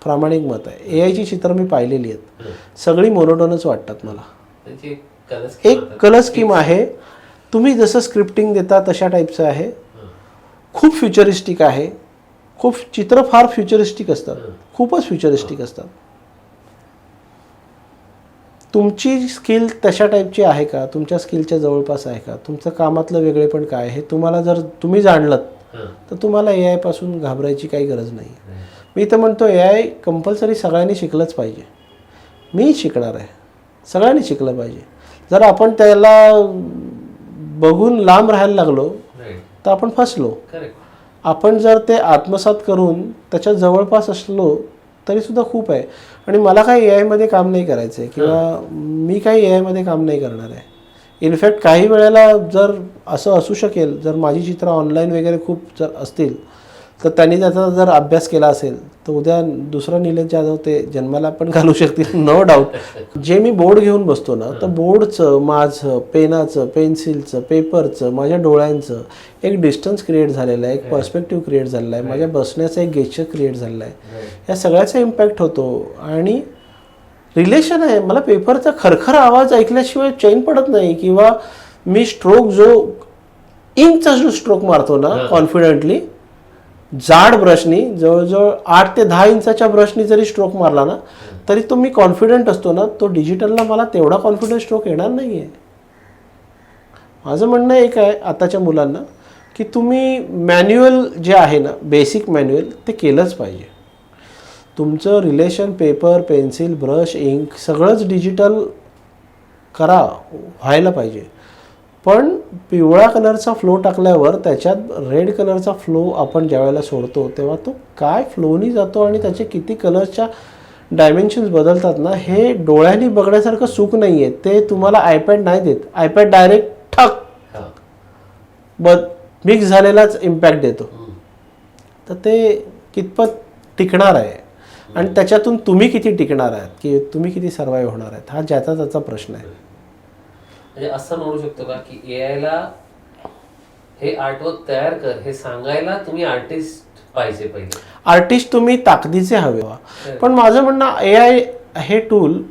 प्रामाणिक मत आहे. AIची चित्र मी पाहिलेली आहेत, सगळी मोनोटोनच वाटतात मला. एक कलर स्कीम आहे, तुम्ही जसं स्क्रिप्टिंग देता तशा टाईपचं आहे. खूप फ्युचरिस्टिक आहे. खूप चित्र फार फ्युचरिस्टिक असतात, खूपच फ्युचरिस्टिक असतात. तुमची स्किल तशा टाईपची आहे का? तुमच्या स्किलच्या जवळपास आहे का? तुमचं कामातलं वेगळेपण काय आहे तुम्हाला जर तुम्ही जाणलं तर तुम्हाला AI पासून घाबरायची काही गरज नाही. मी तर म्हणतो AI कंपल्सरी सगळ्यांनी शिकलंच पाहिजे. मी शिकणार आहे, सगळ्यांनी शिकलं पाहिजे. जर आपण त्याला बघून लांब राहायला लागलो तर आपण फसलो. आपण जर ते आत्मसात करून त्याच्या जवळपास असलो तरीसुद्धा खूप आहे. आणि मला काही AI मध्ये काम नाही करायचं आहे किंवा मी काही AI मध्ये काम नाही करणार आहे. इनफॅक्ट काही वेळेला जर असं असू शकेल, जर माझी चित्र ऑनलाईन वगैरे खूप जर असतील तर त्यांनी त्याचा जर अभ्यास केला असेल तर उद्या दुसरा निलेश जाधव ते जन्माला पण घालू शकतील, नो डाऊट. जे मी बोर्ड घेऊन बसतो ना, तर बोर्डचं, माझं, पेनाचं, पेन्सिलचं, पेपरचं, माझ्या डोळ्यांचं एक डिस्टन्स क्रिएट झालेलं आहे, एक पर्स्पेक्टिव्ह क्रिएट झालेला आहे, माझ्या बसण्याचा एक गेस्चर क्रिएट झालेला आहे. या सगळ्याचा इम्पॅक्ट होतो. आणि रिलेशन आहे. मला पेपरचा खरखर आवाज ऐकल्याशिवाय चैन पडत नाही. किंवा मी स्ट्रोक इंकचा जो स्ट्रोक मारतो ना कॉन्फिडेंटली, जाड ब्रशनी, जवळजवळ 8 ते 10 इंचाच्या ब्रशनी जरी स्ट्रोक मारला ना तरी तो मी कॉन्फिडंट असतो ना, तो डिजिटलला मला तेवढा कॉन्फिडंट स्ट्रोक येणार नाही आहे. माझं म्हणणं एक आहे आताच्या मुलांना की तुम्ही मॅन्युअल जे आहे ना, बेसिक मॅन्युअल ते केलंच पाहिजे. तुमचं relation paper, pencil, brush, ink सगळंच डिजिटल व्हायला पाहिजे. पण पिवळा कलरचा फ्लो टाकल्यावर त्याच्यात रेड कलरचा फ्लो आपण ज्या वेळेला सोडतो तेव्हा तो काय फ्लोनी जातो आणि त्याचे किती कलरच्या डायमेन्शन्स बदलतात ना, हे डोळ्यांनी बघण्यासारखं सुख नाही आहे. ते तुम्हाला आयपॅड नाही देत. आयपॅड डायरेक्ट ठक मिक्स झालेलाच इम्पॅक्ट देतो. तर ते कितपत टिकणार आहे आणि त्याच्यातून तुम्ही किती टिकणार आहात की तुम्ही किती सर्वाईव्ह होणार आहेत, हा ज्याचा त्याचा प्रश्न आहे. म्हणजे असं म्हणू शकतो का की AI ला हे आर्टवर्क तयार कर हे सांगायला तुम्ही आर्टिस्ट पाहिजे पहिले. आर्टिस्ट तुम्ही ताकदीचे हवे. पण माझं म्हणणं AI हे टूल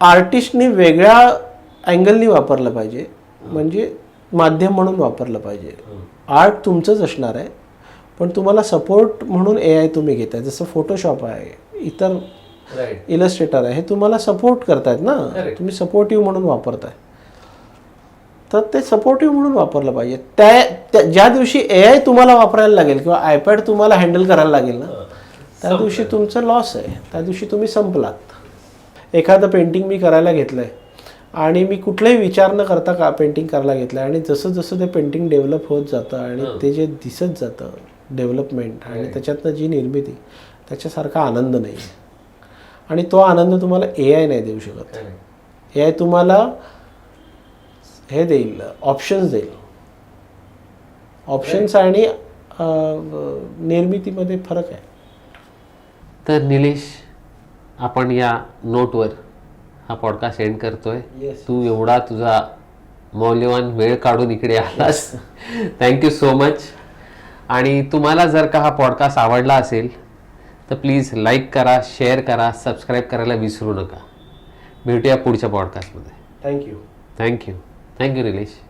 आर्टिस्टनी वेगळ्या अँगलनी वापरलं पाहिजे. म्हणजे माध्यम म्हणून वापरलं पाहिजे. आर्ट तुमचंच असणार आहे पण तुम्हाला सपोर्ट म्हणून AI तुम्ही घेताय. जसं फोटोशॉप आहे, इतर इलस्ट्रेटर आहे, हे तुम्हाला सपोर्ट करतायत ना, तुम्ही सपोर्टिव्ह म्हणून वापरताय. तर ते सपोर्टिव्ह म्हणून वापरलं पाहिजे. ज्या दिवशी AI तुम्हाला वापरायला लागेल किंवा आयपॅड तुम्हाला हँडल करायला लागेल ना, त्या दिवशी तुमचं लॉस आहे. त्या दिवशी तुम्ही संपलात. एखादं पेंटिंग मी करायला घेतलंय आणि मी कुठलाही विचार न करता पेंटिंग करायला घेतलं आणि जसं जसं ते पेंटिंग डेव्हलप होत जातं आणि ते जे दिसत जातं डेव्हलपमेंट आणि त्याच्यातनं जी निर्मिती, त्याच्यासारखा आनंद नाही. आणि तो आनंद तुम्हाला AI नाही देऊ शकत. AI तुम्हाला हे देईल, ऑप्शन्स देईल. ऑप्शन्स आणि निर्मितीमध्ये फरक आहे. तर निलेश, आपण या नोटवर हा पॉडकास्ट एंड करतोय. तू एवढा तुझा मौल्यवान वेळ काढून इकडे आलास, थँक्यू सो मच. आणि तुम्हाला जर का हा पॉडकास्ट आवडला असेल तर प्लीज लाईक करा, शेअर करा, सबस्क्राईब करायला विसरू नका. भेटूया पुढच्या पॉडकास्टमध्ये. थँक्यू. थँक्यू निलेश.